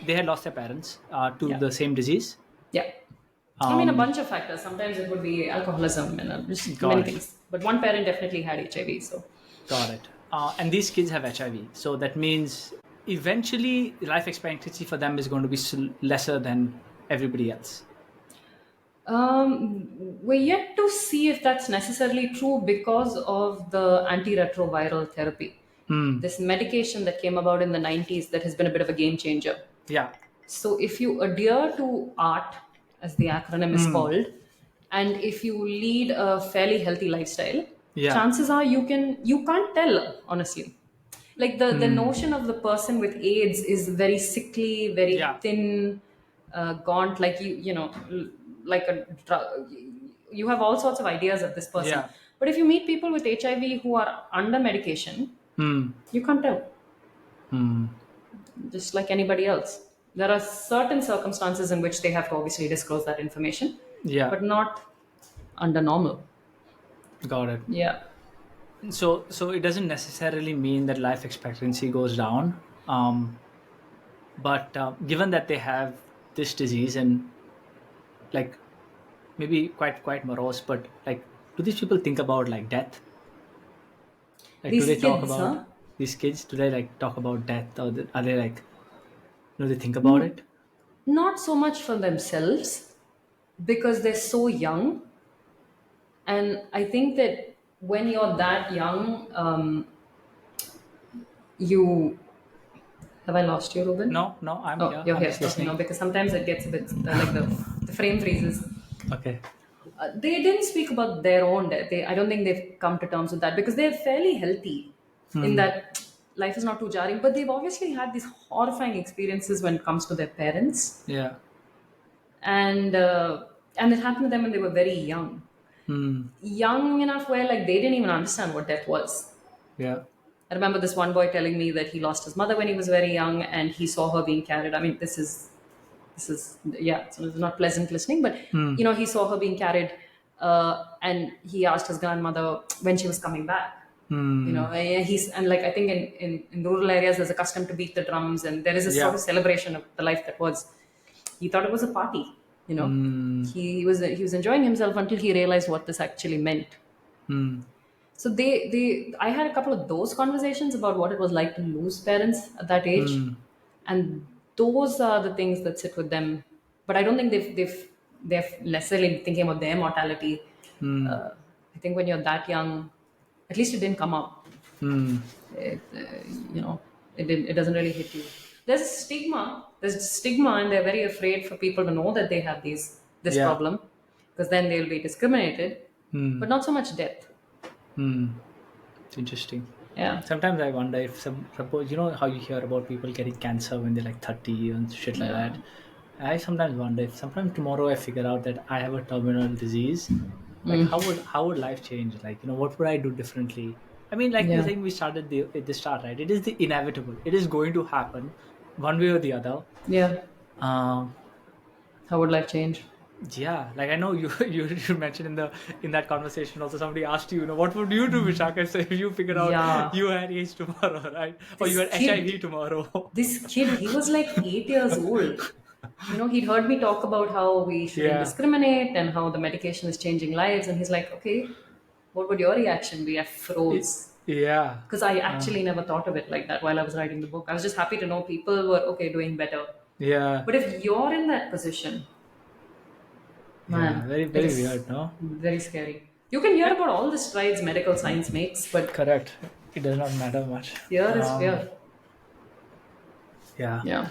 They had lost their parents to Yeah. the same disease. Yeah. I mean, a Um, bunch of factors. Sometimes it would be alcoholism and just many got it. things. But one parent definitely had HIV. So, Got it. And these kids have HIV. So that means eventually life expectancy for them is going to be lesser than everybody else. we're yet to see if that's necessarily true because of the antiretroviral therapy. Hmm. This medication that came about in the 90s that has been a bit of a game changer. Yeah. So if you adhere to ART, as the acronym is Hmm. called, and if you lead a fairly healthy lifestyle, Yeah. chances are you can't tell, honestly. Like the Hmm. notion of the person with AIDS is very sickly, very Yeah. thin, gaunt, like like a drug. You have all sorts of ideas of this person. Yeah. But if you meet people with HIV who are under medication, Hmm. you can't tell, Hmm. just like anybody else. There are certain circumstances in which they have to obviously disclose that information, Yeah. but not under normal. Got it. Yeah. So it doesn't necessarily mean that life expectancy goes down. But given that they have this disease and like maybe quite morose, but like, do these people think about like death? Like, do they These talk kids, about huh? these kids? Do they like talk about death, or are they like, do they think about it? Not so much for themselves because they're so young. And I think that when you're that young, you have I lost you, Reuben? No, no, I'm Oh, here. you're I'm here. just Okay, no, listening. because sometimes it gets a bit like the frame freezes. Okay. They didn't speak about their own death. I don't think they've come to terms with that because they're fairly healthy in Hmm. that life is not too jarring. But they've obviously had these horrifying experiences when it comes to their parents, Yeah. and and it happened to them when they were very young, Hmm. young enough where like they didn't even understand what death was. Yeah. I remember this one boy telling me that he lost his mother when he was very young, and he saw her being carried. I mean, this is yeah, so it's not pleasant listening, but Hmm. he saw her being carried, and he asked his grandmother when she was coming back. Hmm. He's and like I think in rural areas there's a custom to beat the drums, and there is a sort of Yeah. celebration of the life that was. He thought it was a party. you know Hmm. he was enjoying himself until he realized what this actually meant. Hmm. So I had a couple of those conversations about what it was like to lose parents at that age, Hmm. and those are the things that sit with them. But I don't think they're necessarily thinking about their mortality. Hmm. I think when you're that young, at least it didn't come up. Hmm. It, it doesn't really hit you. There's a stigma. There's stigma, and they're very afraid for people to know that they have this Yeah. problem, because then they'll be discriminated. Hmm. But not so much death. Hmm. It's interesting. Yeah. Sometimes I wonder if suppose how you hear about people getting cancer when they're like 30 and shit like Yeah. that. I sometimes wonder if sometimes tomorrow I figure out that I have a terminal disease, like how would life change? Like, what would I do differently? I mean, like the Yeah. thing we started at the start, right? It is the inevitable. It is going to happen one way or the other. Yeah. Um, How would life change? yeah, like I know you you mentioned in that conversation also somebody asked you, what would you do, Vishaka, so if you figured out Yeah. you had AIDS tomorrow, right? Or you This had kid, HIV tomorrow. this kid, he was like 8 years old. He'd heard me talk about how we shouldn't Yeah. discriminate and how the medication is changing lives. And he's like, okay, what would your reaction be? I It, froze. yeah. Because I actually never thought of it like that while I was writing the book. I was just happy to know people were, okay, doing better. Yeah. But if you're in that position, Yeah. man, Very, it very is weird, no? very scary. You can hear about all the strides medical science makes, but Correct. It does not matter much. fear is fear. Yeah. Yeah.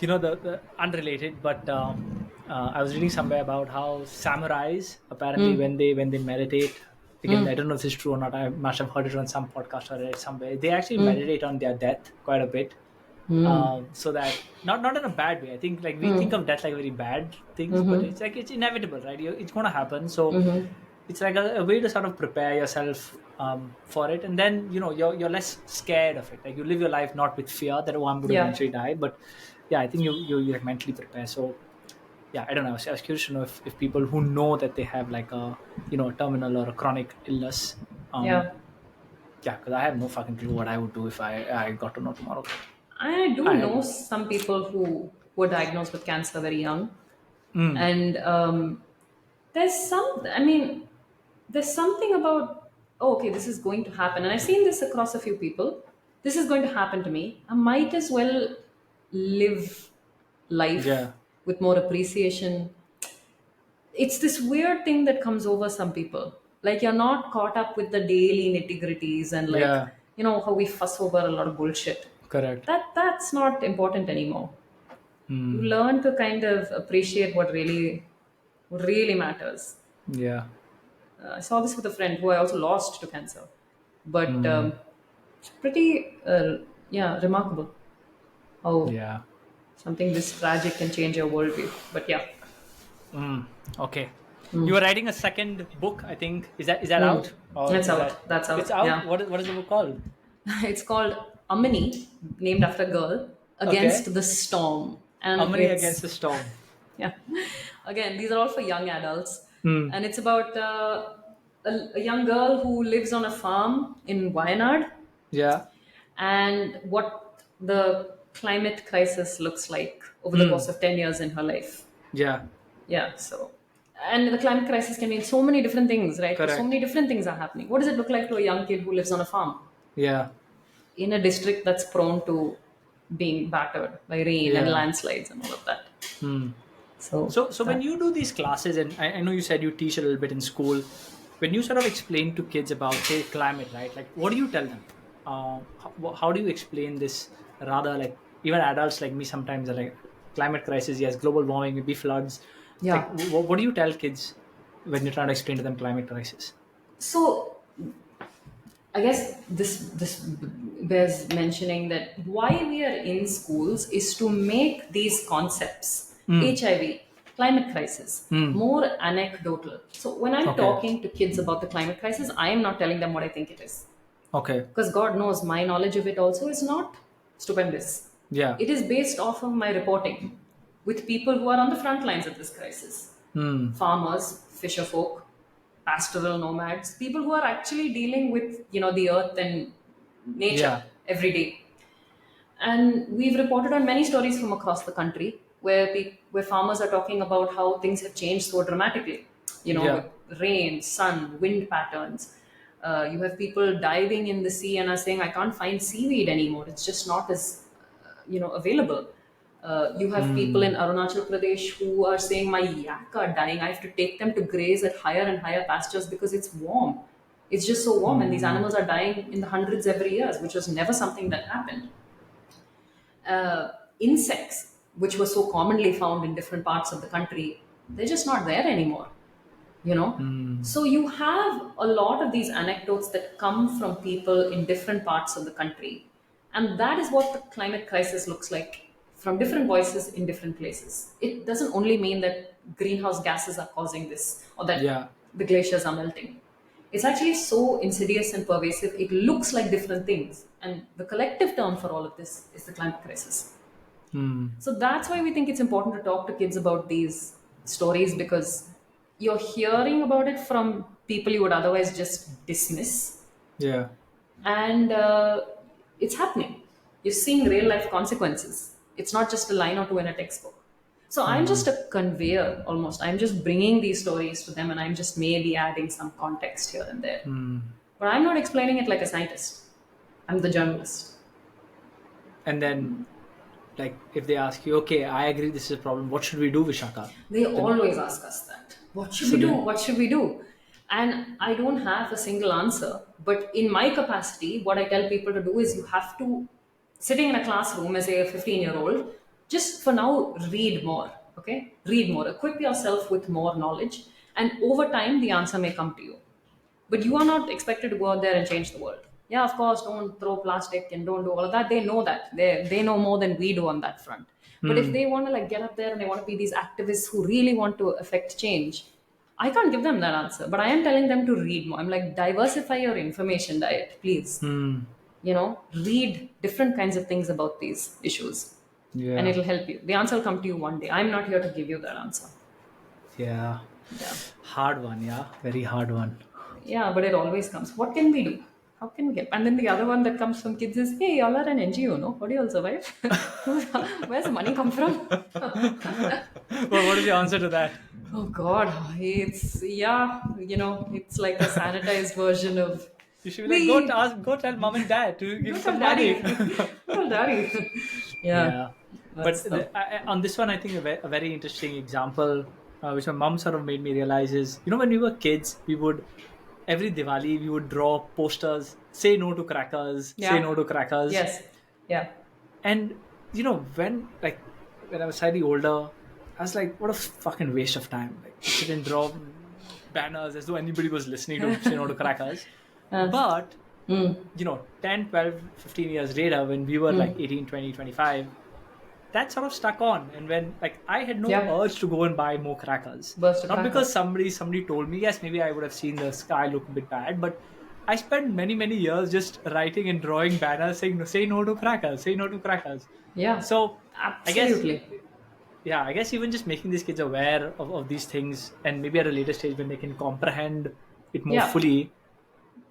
The unrelated, but I was reading somewhere about how samurais apparently when they meditate. Again, I don't know if this is true or not. I must have heard it on some podcast or read it somewhere. They actually meditate on their death quite a bit, so that not in a bad way. I think like we think of death like very bad things, but it's like it's inevitable, right? It's going to happen. So it's like a way to sort of prepare yourself for it, and then you're less scared of it. Like you live your life not with fear that, oh, I'm going to Yeah. eventually die, but yeah, I think you like mentally prepare. So yeah, I don't know. I was curious to know if people who know that they have like a terminal or a chronic illness, Yeah. yeah, because I have no fucking clue what I would do if I got to know tomorrow. I do I know have. some people who were diagnosed with cancer very young. Mm, And there's some, I mean, there's something about, oh, okay, this is going to happen. And I've seen this across a few people. This is going to happen to me. I might as well live life yeah, with more appreciation. It's this weird thing that comes over some people. Like you're not caught up with the daily nitty gritties and like, yeah, how we fuss over a lot of bullshit. correct. That's not important anymore. You Mm, learn to kind of appreciate what really matters. yeah. I saw this with a friend who I also lost to cancer, but Mm, it's pretty, yeah, remarkable how yeah. something this tragic can change your worldview. But yeah, Okay. You are writing a second book, I think. Is that out? Or that's is that out. That's it's out. out? Yeah, What is the book called? it's called Amini, named after a girl, Okay. against the storm, and Harmony Against the it's Storm. yeah. Again, these are all for young adults, Hmm. and it's about a young girl who lives on a farm in Wayanad, Yeah. and what the climate crisis looks like over the course Hmm. of 10 years in her life. Yeah. Yeah, so. And the climate crisis can mean so many different things, right? Because so Correct. many different things are happening. What does it look like to a young kid who lives on a farm Yeah. in a district that's prone to being battered by rain and Yeah. landslides and all of that? Hmm. So, So when that. you do these classes, and I know you said you teach a little bit in school, when you sort of explain to kids about say climate, right? Like what do you tell them? How do you explain this? Rather, like even adults like me sometimes are like climate crisis, yes, global warming, maybe floods. Like Yeah. what do you tell kids when you're trying to explain to them climate crisis? So, I guess this bears mentioning that why we are in schools is to make these concepts, Hmm. HIV, climate crisis, Hmm. more anecdotal. So when I'm Okay. talking to kids about the climate crisis, I am not telling them what I think it is. Okay. Because God knows my knowledge of it also is not stupendous. Yeah. It is based off of my reporting with people who are on the front lines of this crisis: Hmm. farmers, fisher folk, pastoral nomads, people who are actually dealing with the earth and nature Yeah. every day. And we've reported on many stories from across the country where farmers are talking about how things have changed so dramatically, with Yeah. rain, sun, wind patterns. You have people diving in the sea and are saying, I can't find seaweed anymore. It's just not as, available. You have people in Hmm. Arunachal Pradesh who are saying, my yak are dying. I have to take them to graze at higher and higher pastures because it's warm. It's just so warm, and these Hmm. animals are dying in the hundreds every year, which was never something that happened. Insects, which were so commonly found in different parts of the country, they're just not there anymore. You know, Hmm. so you have a lot of these anecdotes that come from people in different parts of the country, and that is what the climate crisis looks like from different voices in different places. It doesn't only mean that greenhouse gases are causing this or that Yeah. the glaciers are melting. It's actually so insidious and pervasive, it looks like different things, and the collective term for all of this is the climate crisis. Hmm. So that's why we think it's important to talk to kids about these stories, because you're hearing about it from people you would otherwise just dismiss, Yeah. and it's happening. You're seeing real life consequences. It's not just a line or two in a textbook. So I'm just a conveyor almost. I'm just bringing these stories to them and I'm just maybe adding some context here and there. But I'm not explaining it like a scientist. I'm the journalist. And then, like, if they ask you, okay, I agree, this is a problem. What should we do, Vishaka? They Then, always ask us that. What should so we do? then, What should we do? And I don't have a single answer. But in my capacity, what I tell people to do is you have to, sitting in a classroom as a 15-year-old, just for now, read more. Okay? Read more. Equip yourself with more knowledge. And over time, the answer may come to you. But you are not expected to go out there and change the world. Yeah, of course, don't throw plastic and don't do all of that. They know that. They know more than we do on that front. But if they want to like get up there and they want to be these activists who really want to affect change, I can't give them that answer. But I am telling them to read more. I'm like, diversify your information diet, please. Read different kinds of things about these issues. And yeah, it'll help you. The answer will come to you one day. I'm not here to give you that answer. yeah, Yeah. hard one, yeah, very hard one. Yeah, but it always comes. What can we do? How can we help? And then the other one that comes from kids is, hey, y'all are an NGO, no? How do you all survive? Where's the money come from? Well, what is your answer to that? Oh God, it's yeah, it's like a sanitized version of You should be like, we go tell mom and dad to give go you tell some daddy, money. go tell daddy. Yeah, Yeah, that's but the on this one, I think a very interesting example, which my mom sort of made me realize is, when we were kids, we would every Diwali we would draw posters, say no to crackers, say yeah, no to crackers, yes, yeah, and when I was slightly older, I was like, what a fucking waste of time. Like, to sit and draw banners as though anybody was listening to say no to crackers. uh, But mm, 10, 12, 15 years later, when we were like 18, 20, 25, that sort of stuck on. And when like I had no yeah, urge to go and buy more crackers, burst a not cracker. because somebody told me. Yes, maybe I would have seen the sky look a bit bad, but I spent many years just writing and drawing banners saying, say no to crackers, say no to crackers. Yeah, So I guess, absolutely. yeah, I guess even just making these kids aware of these things, and maybe at a later stage when they can comprehend it more Yeah, fully,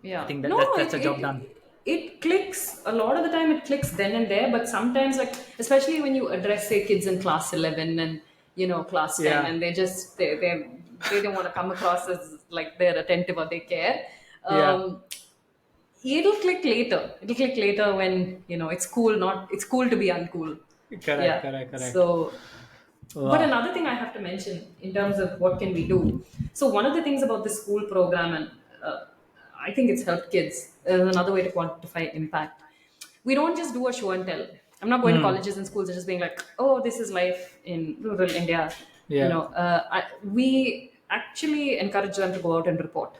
I yeah. think No, that's a job done. it clicks a lot of the time. It clicks then and there, but sometimes, like especially when you address say kids in class 11 and class 10, Yeah, and they don't want to come across as like they're attentive or they care. yeah, It'll click later. It'll click later when it's cool. Not it's cool to be uncool. correct, Yeah. correct, correct. So but Wow. another thing I have to mention in terms of what can we do. So one of the things about the school program, and I think it's helped kids. Another way to quantify impact. We don't just do a show and tell. I'm not going to Hmm. colleges and schools and just being like, oh, this is life in rural India. Yeah. We actually encourage them to go out and report.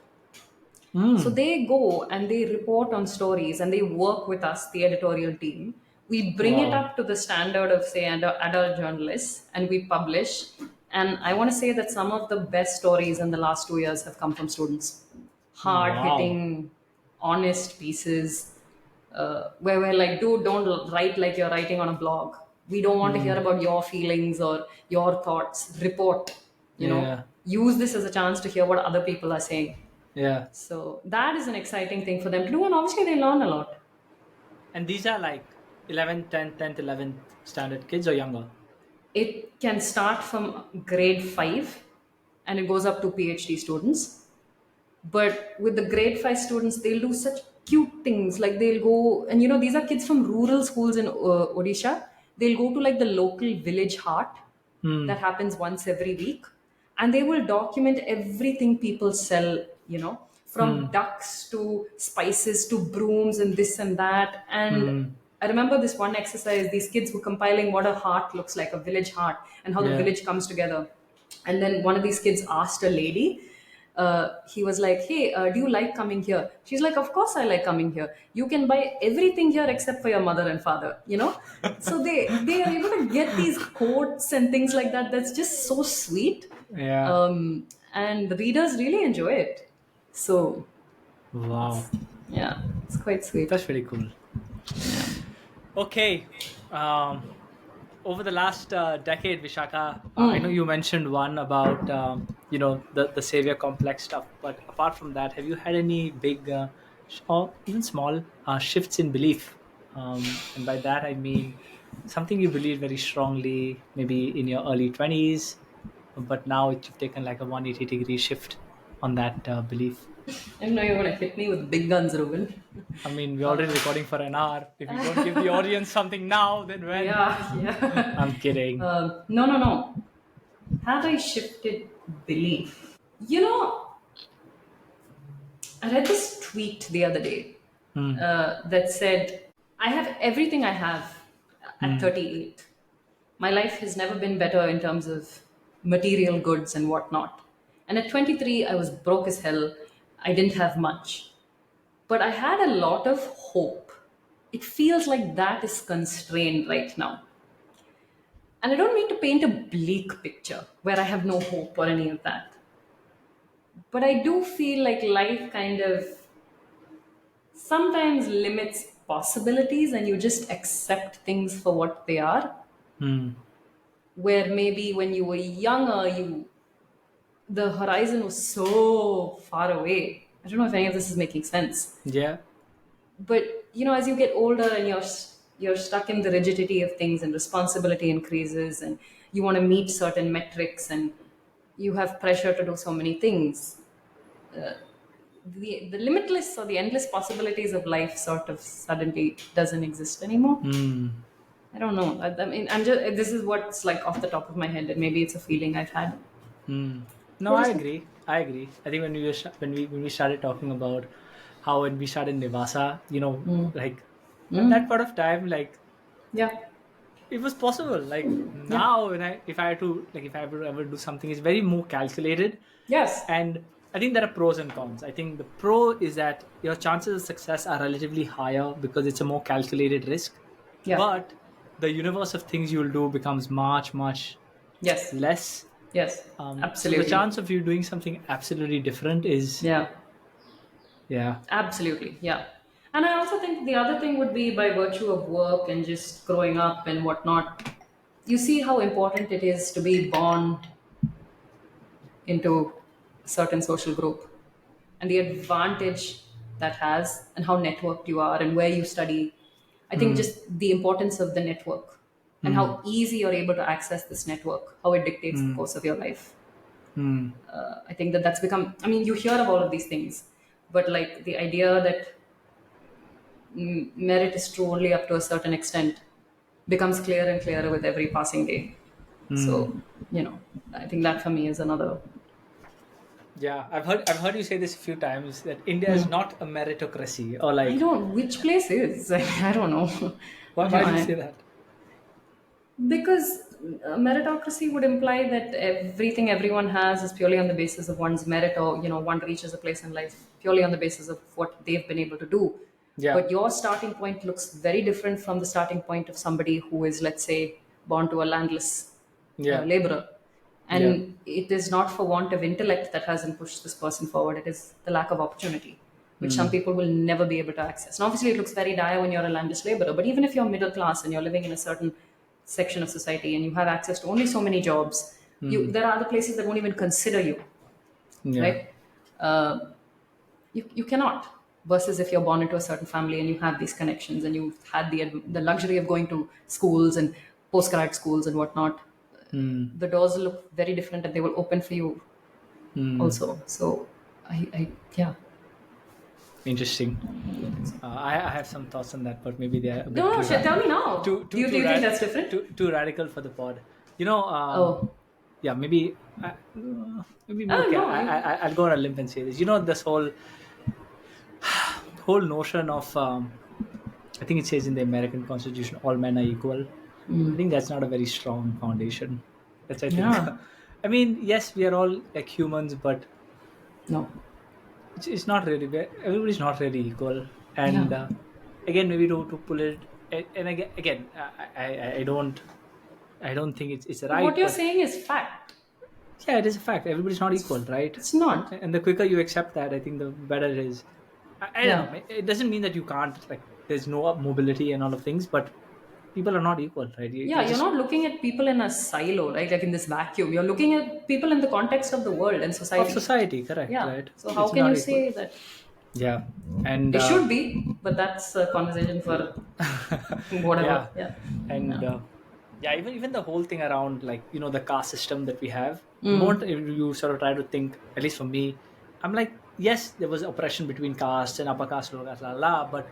So Hmm. they go and they report on stories and they work with us, the editorial team. We bring it Wow. up to the standard of, say, adult journalists and we publish. And I want to say that some of the best stories in the last 2 years have come from students. Hard Wow. hitting, honest pieces where we're like, dude, don't write like you're writing on a blog. We don't want to hear Hmm. about your feelings or your thoughts. Report, Yeah. use this as a chance to hear what other people are saying. Yeah. So that is an exciting thing for them to do, and obviously they learn a lot. And these are like 11th, 10th, 11th standard kids or younger. It can start from grade 5 and it goes up to PhD students. But with the grade 5 students, they'll do such cute things. Like they'll go, and these are kids from rural schools in Odisha. They'll go to like the local village heart that Hmm. happens once every week, and they will document everything people sell, from Hmm. ducks to spices to brooms and this and that. And Hmm. I remember this one exercise, these kids were compiling what a heart looks like, a village heart, and how the Yeah. village comes together. And then one of these kids asked a lady, he was like, hey, do you like coming here? She's like, of course I like coming here. You can buy everything here except for your mother and father, So they are able to get these quotes and things like that. That's just so sweet. Yeah. And the readers really enjoy it. So, Wow. yeah, it's quite sweet. That's pretty cool. Okay. Um, over the last decade, Vishaka, I know Mm. you mentioned one about the savior complex stuff, but apart from that, have you had any big or even small shifts in belief? And by that I mean, something you believe very strongly, maybe in your early 20s, but now you've taken like a 180-degree shift on that belief. I know you're gonna hit me with big guns, Reuben. I mean, we're already recording for an hour. If you don't give the audience something now, then when? Yeah, yeah. I'm kidding. No, no, no. Have I shifted belief? You know, I read this tweet the other day Hmm. that said, I have everything I have at 38. My life has never been better in terms of material goods and whatnot. And at 23, I was broke as hell. I didn't have much. But I had a lot of hope. It feels like that is constrained right now. And I don't mean to paint a bleak picture where I have no hope or any of that. But I do feel like life kind of sometimes limits possibilities and you just accept things for what they are. Hmm. Where maybe when you were younger, the horizon was so far away. I don't know if any of this is making sense. Yeah. But as you get older and you're stuck in the rigidity of things and responsibility increases and you want to meet certain metrics and you have pressure to do so many things, the limitless or the endless possibilities of life sort of suddenly doesn't exist anymore. Hmm. I don't know. I mean, I'm just this is what's like off the top of my head, and maybe it's a feeling I've had. Hmm. No, What I is it? agree. I agree. I think when we started talking about how when we started Nivasa, like at that point of time, like Yeah. it was possible. Like Yeah. now, if I had to like if I ever ever do something, it's very more calculated. Yes. And I think there are pros and cons. I think the pro is that your chances of success are relatively higher because it's a more calculated risk. Yeah. But the universe of things you'll do becomes much, much Yes. less. Yes. So the Absolutely. chance of you doing something absolutely different is, Yeah. yeah. Absolutely. Yeah. And I also think the other thing would be by virtue of work and just growing up and whatnot, you see how important it is to be born into a certain social group and the advantage that has and how networked you are and where you study. I think Hmm. just the importance of the network and Hmm. how easy you're able to access this network, how it dictates the Hmm. course of your life. Hmm. I think that that's become, I mean, you hear of all of these things, but like the idea that merit is true only up to a certain extent becomes clearer and clearer with every passing day. Hmm. So, I think that for me is another. Yeah, I've heard you say this a few times that India is not a meritocracy, or I like, don't, which place is? I don't know. why do you say that? Because meritocracy would imply that everything everyone has is purely on the basis of one's merit, or one reaches a place in life purely on the basis of what they've been able to do. Yeah. But your starting point looks very different from the starting point of somebody who is, let's say, born to a landless Yeah. laborer. Yeah. And it is not for want of intellect that hasn't pushed this person forward. It is the lack of opportunity, which some Hmm. people will never be able to access. And obviously, it looks very dire when you're a landless laborer. But even if you're middle class and you're living in a certain section of society and you have access to only so many jobs, Hmm. there are other places that won't even consider you, Yeah. right? You cannot. Versus if you're born into a certain family and you have these connections and you've had the luxury of going to schools and postgrad schools and whatnot, Hmm. the doors will look very different and they will open for you Hmm. also. So, yeah. Interesting. I have some thoughts on that, but maybe they're a No, bit no, shit, tell me now. too Do too you, do too you think rad- that's different? too radical for the pod. Oh, Yeah, maybe oh okay. no, I'll go on a limb and say this. This whole notion of I think it says in the American Constitution, all men are equal. I think that's not a very strong foundation. That's I think. yeah, I mean, yes, we are all like humans, but no, it's not really. Everybody's not really equal. yeah. And again, maybe to pull it, and again, I don't think it's But what right, you're but saying is fact. yeah, it is a fact. Everybody's not equal, right? It's not. And the quicker you accept that, I think the better it is. I don't Yeah. know. It doesn't mean that you can't like. There's no mobility and all of things, but people are not equal, right? You Yeah, you're just not looking at people in a silo, right? Like in this vacuum. You're looking at people in the context of the world and of society. society, correct, Yeah. right? So how It's can not you equal. say that? Yeah. And They should be, but that's a conversation for yeah. whatever. Yeah. And Yeah. yeah, even the whole thing around, like, the caste system that we have, the Mm. moment you sort of try to think, at least for me, I'm like, yes, there was oppression between castes and upper caste, lower caste, but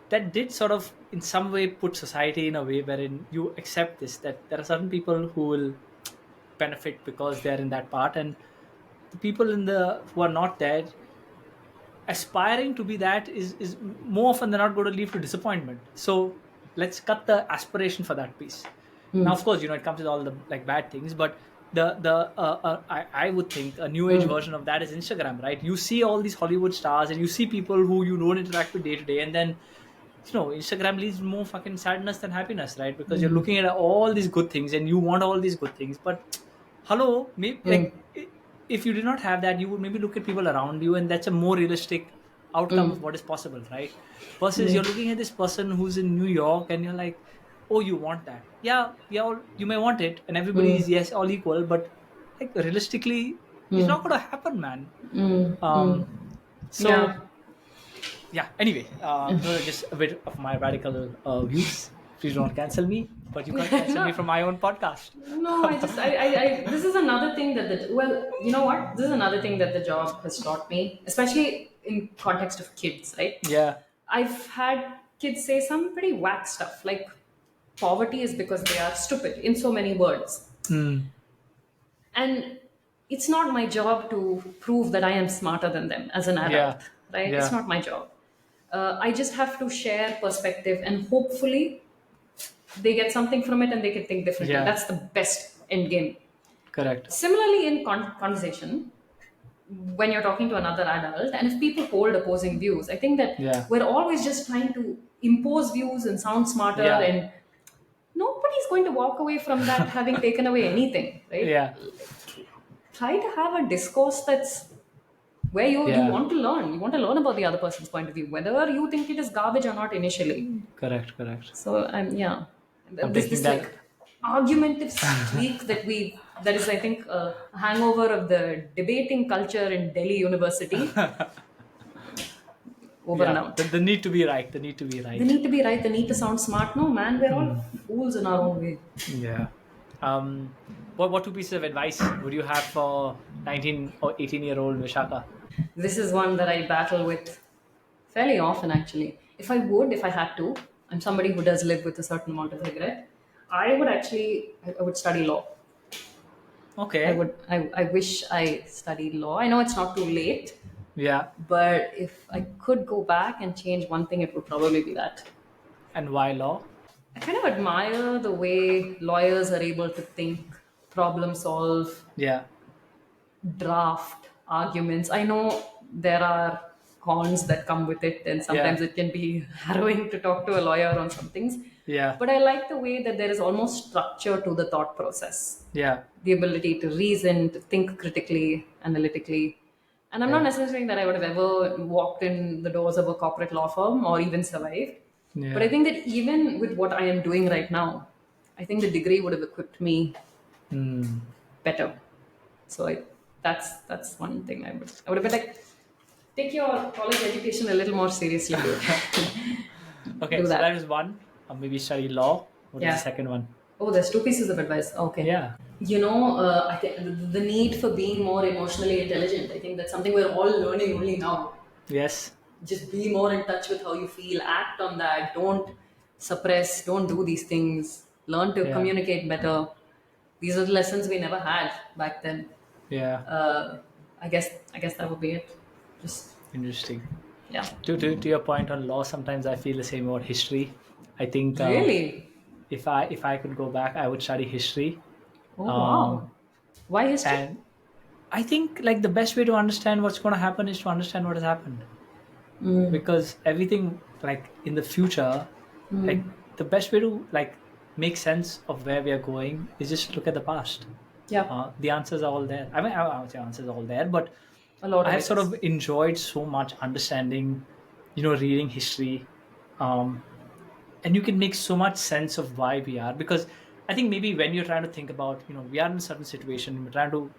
that did sort of in some way put society in a way wherein you accept this, that there are certain people who will benefit because they're in that part, and the people in the who are not there, aspiring to be that is more often than not going to lead to disappointment. So let's cut the aspiration for that piece. Now, of course, it comes with all the like bad things, but I would think a new age Mm. version of that is Instagram, right? You see all these Hollywood stars and you see people who you don't interact with day to day, and then Instagram leaves more fucking sadness than happiness, right? Because you're looking at all these good things and you want all these good things, but hello, maybe Mm. like if you did not have that, you would maybe look at people around you, and that's a more realistic outcome of Mm. what is possible, right? Versus Mm. you're looking at this person who's in New York and you're like, oh, you want that? Yeah, yeah, you may want it, and everybody Mm. is, yes, all equal, but like realistically, it's Mm. not going to happen, man. Mm. Mm. um Yeah. so yeah, anyway, those are just a bit of my radical views. Please don't cancel me, but you can't cancel me No. from my own podcast. No, this is another thing that well, you know what? This is another thing that the job has taught me, especially in context of kids, right? Yeah. I've had kids say some pretty whack stuff like poverty is because they are stupid in so many words. Mm. And it's not my job to prove that I am smarter than them as an Yeah. adult, right? It's Yeah. not my job. I just have to share perspective and hopefully they get something from it and they can think differently. Yeah. That's the best end game. Correct. Similarly, in conversation, when you're talking to another adult, and if people hold opposing views, I think that Yeah. we're always just trying to impose views and sound smarter, Yeah. and nobody's going to walk away from that having taken away anything, right? Yeah. Try to have a discourse that's where you Yeah. want to learn. You want to learn about the other person's point of view, whether you think it is garbage or not initially. Correct. Correct. So yeah, I'm this taking like that. argumentative streak that is, I think, a hangover of the debating culture in Delhi University. Over and Yeah. out. The need to be right. The need to be They right. need to be right. They need to sound smart. No, man, we're all fools in our own way. Yeah. What two pieces of advice would you have for 19 or 18-year-old Vishaka? This is one that I battle with fairly often, actually. If I had to, I'm somebody who does live with a certain amount of regret. I would study law. Okay. I wish I studied law. I know it's not too late, Yeah. but if I could go back and change one thing, it would probably be that. And why law? I kind of admire the way lawyers are able to think, problem solve, Yeah. draft arguments. I know there are cons that come with it, and sometimes Yeah. it can be harrowing to talk to a lawyer on some things. Yeah. But I like the way that there is almost structure to the thought process, Yeah. the ability to reason, to think critically, analytically. And I'm not Yeah. necessarily saying that I would have ever walked in the doors of a corporate law firm or even survived. But I Yeah. think that even with what I am doing right now, I think the degree would have equipped me Hmm. better. So that's one thing I would have been like, take your college education a little more seriously, dude. Okay. Do So that that. is one. Maybe study law. What is the Yeah. second one? Oh, there's two pieces of advice. Okay. Yeah. I think the need for being more emotionally intelligent. I think that's something we're all learning only now. Yes. Just be more in touch with how you feel. Act on that. Don't suppress. Don't do these things. Learn to Yeah. communicate better. These are the lessons we never had back then. Yeah. Uh, I guess that would be it. Just Interesting. yeah. To your point on law, sometimes I feel the same about history. I think Really? if I could go back, I would study history. Oh wow. Um, Why history? and I think like the best way to understand what's going to happen is to understand what has happened, because everything like in the future, like the best way to like make sense of where we are going is just look at the past. Yeah. The answers are all there. I mean, I would say answers are all there, but A lot I of have it sort is. of enjoyed so much understanding, reading history, um, and you can make so much sense of why we are. Because I think maybe when you're trying to think about, we are in a certain situation, we're trying to,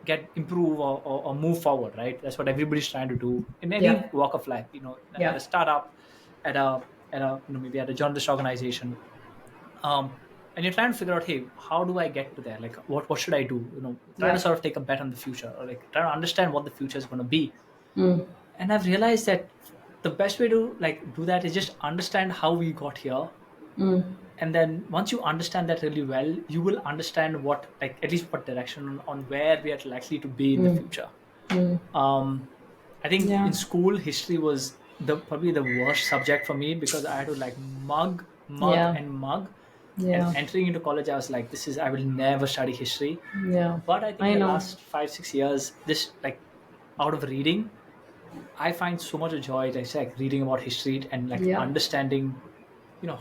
get improve or move forward, right? That's what everybody's trying to do in any Yeah. walk of life, at a Yeah. startup, at a maybe at a journalist organization. And you're trying to figure out, hey, how do I get to there? Like, what should I do? Trying to Yeah. sort of take a bet on the future, or like trying to understand what the future is going to be. Mm. And I've realized that the best way to like do that is just understand how we got here. Mm. And then once you understand that really well, you will understand what, like, at least what direction on where we are likely to be in the Mm. future. Mm. um I think Yeah. in school history was the probably the worst subject for me, because I had to like mug Yeah. and mug. And Yeah. entering into college, I was like, this is, I will never study history. Yeah. But I think I in the know. last 5 6 years, this like out of reading, I find so much joy, like reading about history and like Yeah. understanding,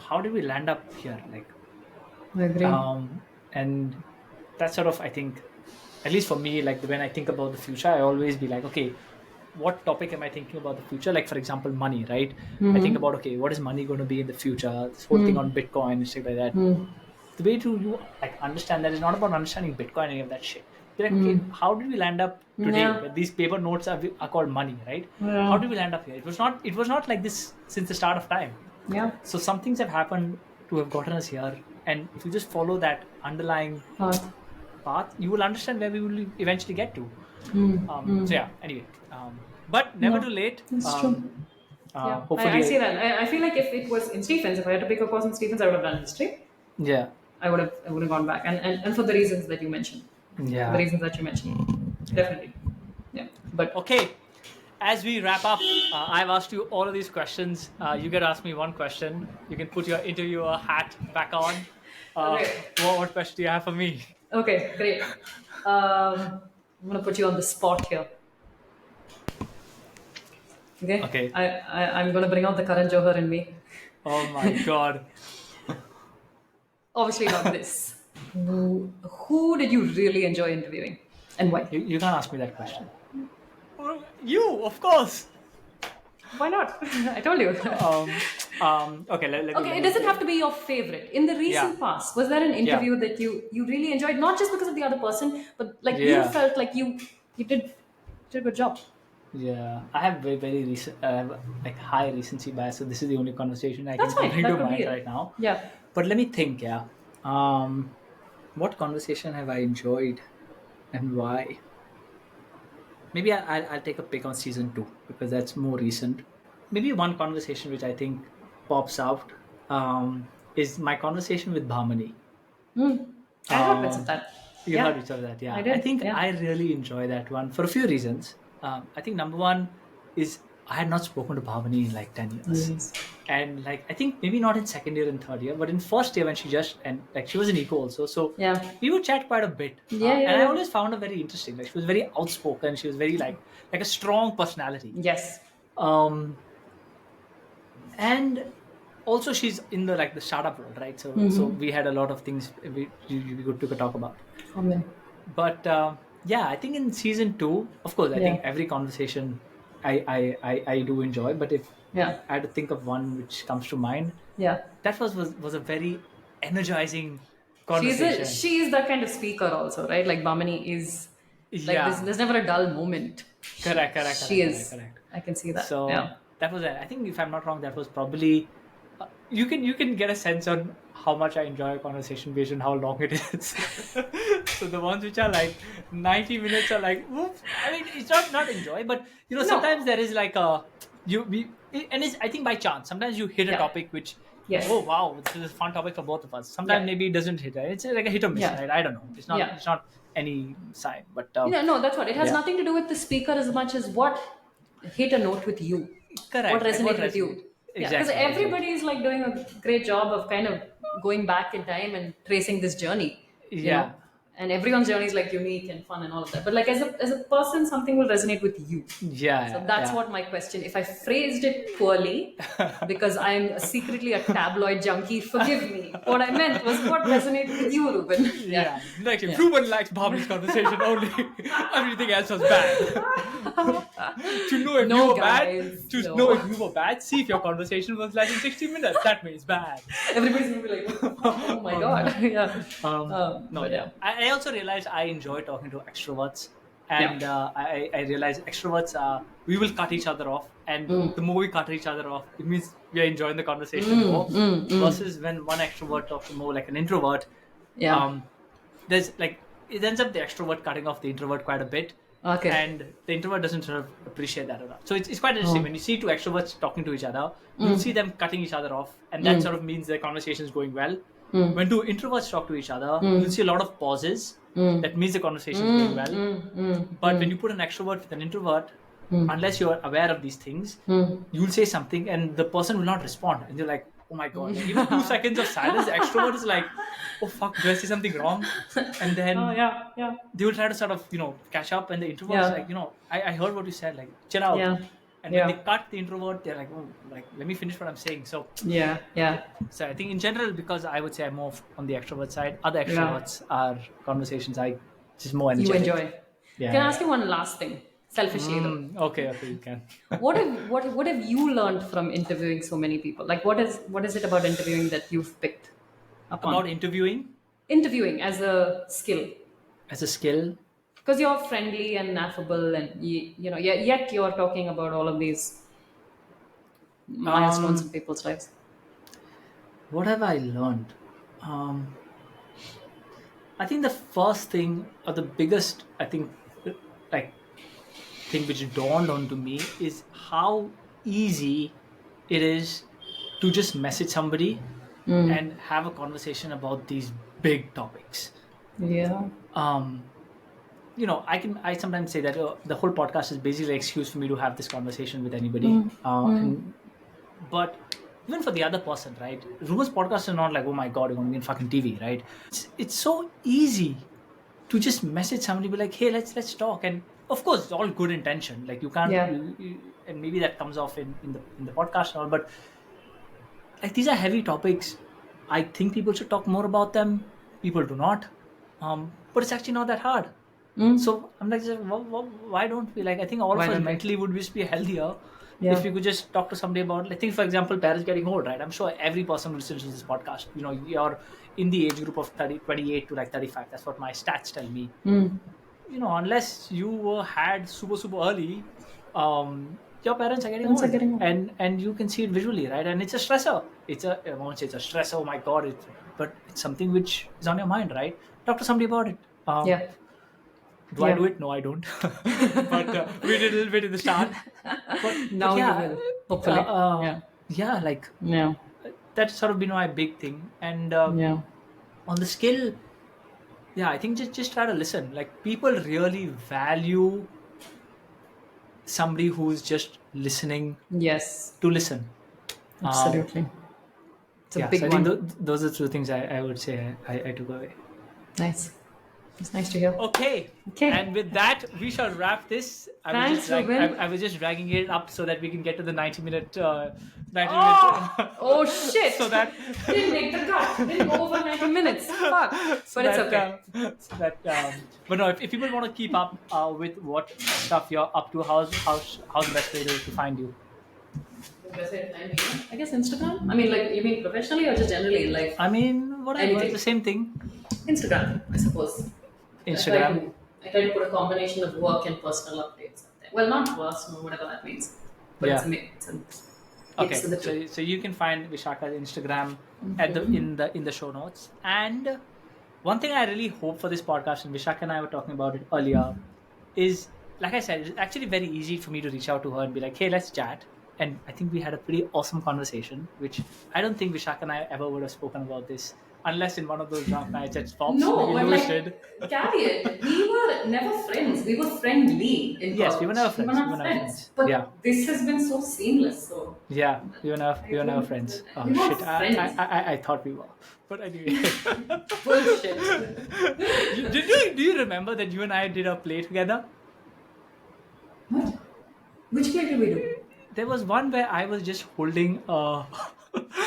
how did we land up here, like. I agree. And that's sort of, I think, at least for me, like when I think about the future, I always be like, okay, what topic am I thinking about the future? Like, for example, money, right? I think Mm-hmm. about, okay, what is money going to be in the future? This whole thing Mm. on Bitcoin and stuff like that. Mm. The way to you like understand that is not about understanding Bitcoin and any of that shit. Be like, okay, Mm. how did we land up today Yeah. where these paper notes are called money, right? How Yeah. did we land up here? It was not like this since the start of time. Yeah. So some things have happened to have gotten us here, and if you just follow that underlying Path. path, you will understand where we will eventually get to. Mm. So Mm. yeah, anyway, but never Yeah. too late. That's true. Yeah, I see Hopefully, that. I feel like if it was in Stephens, if I had to pick a course in Stephens, I would have done history. yeah, I would have gone back, and for the reasons that you mentioned, for the yeah. reasons that you mentioned, definitely. Yeah, but Okay, as we wrap up, I've asked you all of these questions. You get to ask me one question. You can put your interviewer hat back on. okay, What question do you have for me? okay, great. I'm gonna put you on the spot here. Okay, Okay. I'm gonna bring out the Karan Johar in me. Oh my God. Obviously, not this. Who did you really enjoy interviewing, and why? You can't ask me that question. You, of course. Why not? I told you. Okay, Okay, let it me doesn't have to be your favorite. In the yeah, recent past, was there an yeah, interview that you really enjoyed, not just because of the other person, but like you yeah. felt like you did a good job? Yeah, I have very, very recent, like high recency bias. So this is the only conversation I That's can fine. bring That to could be mind it. right now. Yeah. But let me think. Yeah, what conversation have I enjoyed and why? Maybe I'll take a pick on season two because that's more recent. Maybe one conversation which I think pops out is my conversation with Bhamani. I heard bits of Um, that. you heard Yeah, each of that, I yeah. I did. think Yeah. I really enjoy that one for a few reasons. I think number one is I had not spoken to Bhavani in like 10 years, Yes. and like I think maybe not in second year and third year, but in first year when she just and like she was in eco also, so Yeah. we would chat quite a bit, Yeah. Yeah. and I Yeah. always found her very interesting. Like she was very outspoken, she was very like a strong personality. Yes. Um, and also she's in the like the startup world, right? So we had a lot of things we could talk about. Amen. But yeah, I think in season two, of course, I think Yeah. every conversation I do enjoy. But if Yeah. I had to think of one which comes to mind, Yeah. that was a very energizing She's a conversation. she is that kind of speaker also, right? Like Bamani is like there's Yeah, there's never a dull moment. correct, correct, She correct, correct, is. correct. I can see that. So Yeah. that was it. I think if I'm not wrong, that was probably you can get a sense on how much I enjoy a conversation based on how long it is. So the ones which are like 90 minutes are like, oof. I mean, it's not enjoy, but sometimes No. there is like a and it's I think by chance. Sometimes you hit a Yeah. topic which, Yes. oh wow, this is a fun topic for both of us. Sometimes Yeah. maybe it doesn't hit. Right? It's like a hit or miss, Yeah. right? I don't know. It's not Yeah. it's not any sign, but Yeah, no, that's what. It has yeah, nothing to do with the speaker as much as what hit a note with you, what correct. Like what resonated with resonate? you. Yeah, because Exactly, exactly. everybody is like doing a great job of kind of going back in time and tracing this journey, you know. Yeah, And everyone's journey is like unique and fun and all of that. But like as a person, something will resonate with you. So yeah, that's yeah. what my question. If I phrased it poorly, because I'm secretly a tabloid junkie, forgive me. What I meant was what resonated with you, Reuben. Yeah. Yeah, like if Yeah. Reuben likes Bobby's conversation only, everything else was bad. To know if you No, were bad, guys. to know if No. you were bad, see if your conversation was like in 60 minutes. That means bad. Everybody's gonna be like, oh my god. Yeah. No, But yeah. yeah. I also realized I enjoy talking to extroverts. and I realized extroverts we will cut each other off, and the more we cut each other off, it means we are enjoying the conversation more. Versus when one extrovert talks to more like an introvert, Yeah. there's like it ends up the extrovert cutting off the introvert quite a bit. Okay. And the introvert doesn't sort of appreciate that at all. So it's quite interesting Oh. when you see two extroverts talking to each other, you'll see them cutting each other off, and that sort of means their conversation is going well. When two introverts talk to each other, you'll see a lot of pauses. That means the conversation is going well. But when you put an extrovert with an introvert, unless you're aware of these things, you'll say something and the person will not respond, and you're like, oh my god, even 2 seconds of silence, the extrovert is like, oh fuck, did I say something wrong? And then Oh, yeah. they will try to sort of catch up, and the introvert is like, I heard what you said, like chill out. Yeah. And when they cut the introvert, they're like, oh, like let me finish what I'm saying. So Yeah. so I think in general, because I would say I'm more on the extrovert side, other extroverts are conversations I just more You energetic. enjoy. Yeah. Can I ask you one last thing? Selfishly, though. Okay, you can. What have you learned from interviewing so many people? Like, what is it about interviewing that you've picked up on? About interviewing Interviewing as a skill, as a skill. because you're friendly and affable, and yet you're talking about all of these milestones in people's lives. What have I learned? I think the first thing, or the biggest, I think, like thing which dawned onto me is how easy it is to just message somebody and have a conversation about these big topics. Yeah. I sometimes say that the whole podcast is basically an excuse for me to have this conversation with anybody. But even for the other person, right? Reuben's podcast is not like, oh my god, you're going to be in fucking TV, right? It's so easy to just message somebody, be like, hey, let's talk. And of course, it's all good intention. Like you can't, and maybe that comes off in the podcast and all. But like these are heavy topics. I think people should talk more about them. People do not. But it's actually not that hard. So I'm like, why don't we? Like, I think all of us mentally would just be healthier if we could just talk to somebody about, like, think for example, parents getting old, right? I'm sure every person who listens to this podcast, you're in the age group of 28 to like 35. That's what my stats tell me. Unless you were had super early, your parents are getting old. And you can see it visually, right? And it's a stressor. I won't say it's a stressor, oh my god, but it's something which is on your mind, right? Talk to somebody about it. Do I do it? No, I don't. But we did a little bit in the start. But Now you will, hopefully. That's sort of been my big thing. And on the skill, I think just try to listen. Like, people really value somebody who's just listening. Yes. To listen. Absolutely. It's a big so I one. think those are two things I would say I took away. Nice. It's nice to hear. Okay. And with that, we shall wrap this. Thanks, Reuben. I was just dragging it up so that we can get to the 90-minute. Oh shit! So that didn't make the cut. Didn't go over 90 minutes. Fuck. But it's okay. But no, if people want to keep up with what stuff you're up to, how's the best way to find you? The best way to find me? I guess Instagram. I mean, like, you mean professionally or just generally in life? I mean, whatever. Anything. It's the same thing. Instagram, I suppose. Instagram. I try to put a combination of work and personal updates up there. Well, not personal, whatever that means. But it's a mix. Okay, so you can find Vishaka's Instagram at in the show notes. And one thing I really hope for this podcast, and Vishaka and I were talking about it earlier, is, like I said, it's actually very easy for me to reach out to her and be like, hey, let's chat. And I think we had a pretty awesome conversation, which I don't think Vishaka and I ever would have spoken about this unless in one of those drunk nights at Fox. No, but caveat, we were never friends. We were friendly in Yes, we were never friends. But this has been so seamless. So yeah, we were never friends. Oh we shit! Friends. I thought we were, but anyway. Bullshit. Do you remember that you and I did a play together? What? Which play did we do? There was one where I was just holding my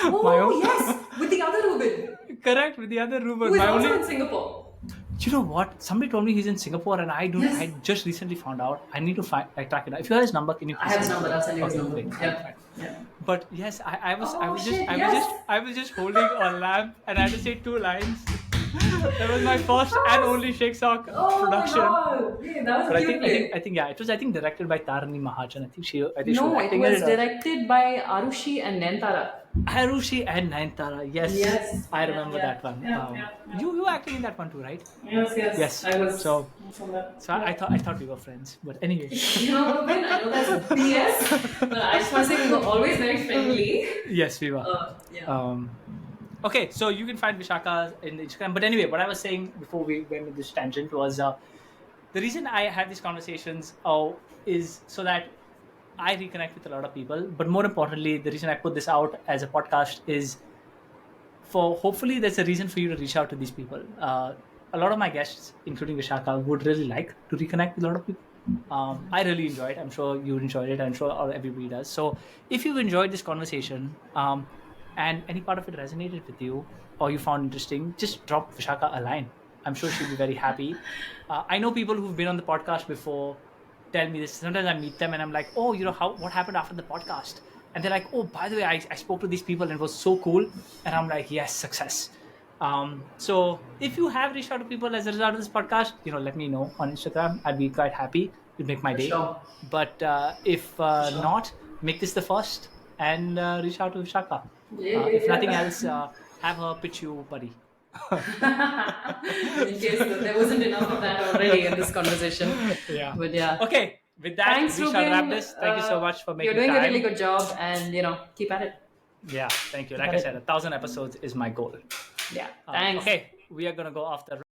own. Yes, with the other Reuben. Correct, with the other Reuben. Who is also in Singapore. Do you know what? Somebody told me he's in Singapore, and I don't. Yes. I just recently found out. I need to track it down. If you have his number, can you? I have his number. I'll send you his number. Yeah. But yes, I was just holding a lamp, and I had to say 2 lines. That was my first and only Shake Sock Oh my production. god! Yeah, that was But a cute play. yeah, it was directed by Tarani Mahajan. I think she was No, it acting in was it. directed by Arushi and Nentara. Harushi and Naintara. Yes, Yes. I Yeah, remember yeah, that one. yeah, yeah, yeah. You were acting in that one too, right? Yes, yes. Yes. I was. So From that. so I thought we were friends. But anyway. Reuben, I know that's BS, but I just want to say we were always very friendly. Yes, we were. Yeah. Okay, so you can find Vishaka in the Instagram. But anyway, what I was saying before we went with this tangent was the reason I have these conversations is so that I reconnect with a lot of people. But more importantly, the reason I put this out as a podcast is for hopefully there's a reason for you to reach out to these people. A lot of my guests, including Vishaka, would really like to reconnect with a lot of people. I really enjoyed it. I'm sure you enjoyed it. I'm sure everybody does. So if you've enjoyed this conversation and any part of it resonated with you or you found interesting, just drop Vishaka a line. I'm sure she'll be very happy. I know people who've been on the podcast before tell me this. Sometimes I meet them and I'm like, oh, what happened after the podcast? And they're like, oh, by the way, I spoke to these people and it was so cool. And I'm like, yes, success. So if you have reached out to people as a result of this podcast, let me know on Instagram. I'd be quite happy. It'd make my day. Sure. But if not, make this the first and reach out to Vishaka. If nothing else, have her pitch you, buddy. In case there wasn't enough of that already in this conversation. Yeah. But yeah. Okay. With that, Thanks, we shall Reuben. wrap this. Thank you so much for making You're doing time. a really good job, and keep at it. Yeah, thank you. Like I said, 1,000 episodes is my goal. Yeah. Thanks. Okay, we are gonna go off the